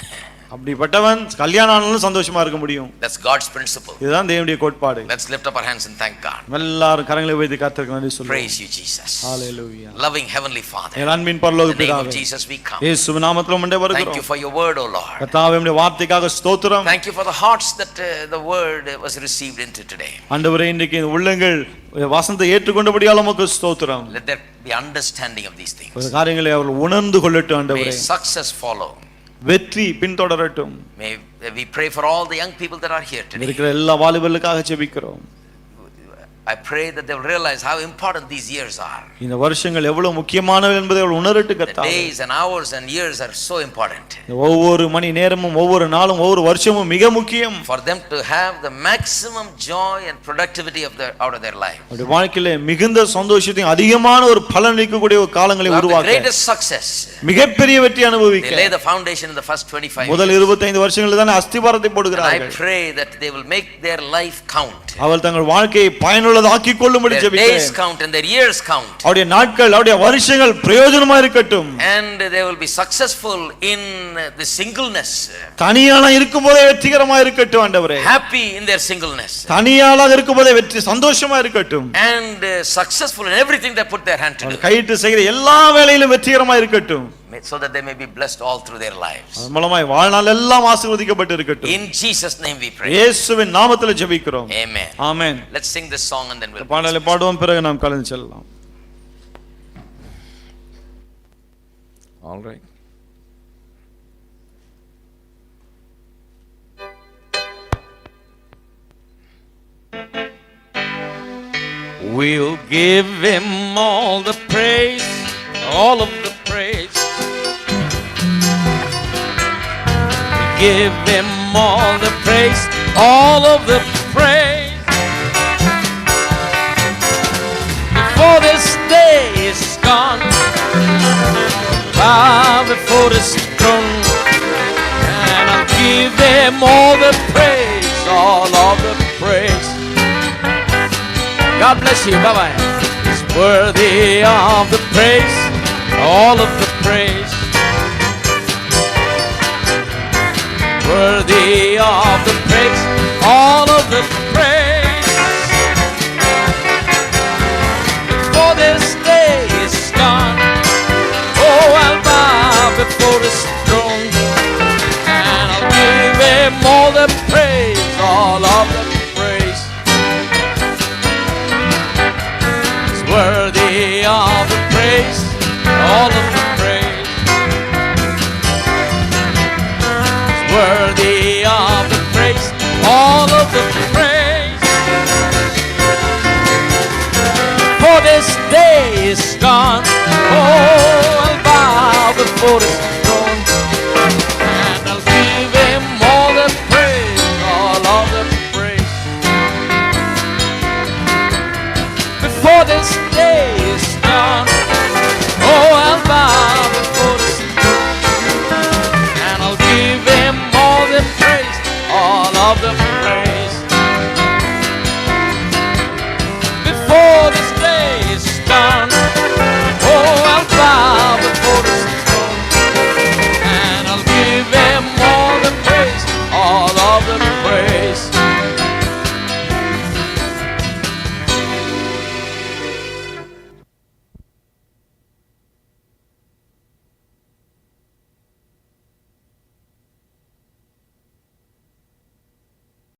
அப்படிப்பட்டவன் கல்யாணம் ஆனாலும் சந்தோஷமா இருக்க முடியும். That's God's principle. இதுதான் தேவனுடைய கோட்பாடு. Let's lift up our hands and thank God. எல்லாரும் கரங்களை உயர்த்தி கர்த்தருக்கு நன்றி சொல்லுவோம். Praise you Jesus. Hallelujah. Loving heavenly Father. என் அன்பின் பரலோக பிதாவே. In the name of Jesus we come. இயேசுவின் நாமத்தில் உம்முடைய வருகிறோம். Thank you for your word, O Lord. கர்த்தாவே உம்முடைய வார்த்தைக்காக ஸ்தோத்திரம். Thank you for the hearts that the word was received into today. ஆண்டவரே இன்றைக்கு இந்த உள்ளங்கள் வசனத்தை ஏற்றுக்கொண்டபடியால் உமக்கு ஸ்தோத்திரம். Let there be understanding of these things. இந்த காரியங்களை அவர்கள் உணர்ந்து கொள்ளட்டும் ஆண்டவரே. May success follow. வெற்றி பின்தொடரட்டும். May we pray for all the young people that are here today. இருக்கிற எல்லா வாலிபர்களுக்காக ஜெபிக்கிறோம். I pray that they will realize how important these years are. இந்த வருஷங்கள் எவ்வளவு முக்கியமானவை என்பதை அவர்கள் உணரட்டும் கர்த்தாவே. The days and hours and years are so important. ஒவ்வொரு மணி நேரமும் ஒவ்வொரு நாளும் ஒவ்வொரு வருஷமும் மிக முக்கியம். For them to have the maximum joy and productivity out of their life. அவருடைய வாழ்க்கையிலே மிகுந்த சந்தோஷத்தையும் அதிகமான ஒரு பலன் அளிக்கக்கூடிய ஒரு காலங்களை உருவாக்க. The greatest success. மிகப்பெரிய வெற்றி அனுபவிக்க. They lay the foundation in the first 25 years. முதல் 25 வருஷங்களில் தான் அஸ்திபாரத்தை போடுகிறார்கள். I pray that they will make their life count. அவர்கள் தங்கள் வாழ்க்கையை பயனுள்ளதாக்கி கொள்ளும்படி ஜெபிக்கிறேன். Their days count and their years count. அவருடைய நாட்கள் அவருடைய வருஷங்கள் பிரயோஜனமா இருக்கட்டும். And they will be successful in the singleness. தனியாளா இருக்கும்போதே வெற்றிகரமா இருக்கட்டும் ஆண்டவரே. Happy in their singleness. தனியாளா இருக்கும்போதே வெற்றி சந்தோஷமா இருக்கட்டும். And successful in everything they put their hand to do. கையிட்டு செய்கிற எல்லா வேலையிலும் வெற்றிகரமா இருக்கட்டும். So that they may be blessed all through their lives. மூலமாய் வாழ்நாள் எல்லாம் ஆசீர்வதிக்கப்பட்டு இருக்கட்டும். In Jesus name we pray. இயேசுவின் நாமத்தில் ஜெபிக்கிறோம். Amen. Amen. Let's sing this song and then we'll பாடலை பாடுவோம், பிறகு நாம் கலந்து செல்லலாம். All right. We'll give him all the praise, all of the praise. Give him all the praise, all of the praise. Before this day is gone, bow before his throne, and I'll give him all the praise, all of the praise. God bless you. Bye-bye. He's worthy of the praise, all of the praise. worthy of the praise, all of the praise. For this day is gone, oh, I'll bow before His throne, and I'll give Him all the praise, all of the praise. He's worthy of the praise, all of the praise. He's worthy of the praise, all of the praise. For this day is gone, oh, I'll bow before His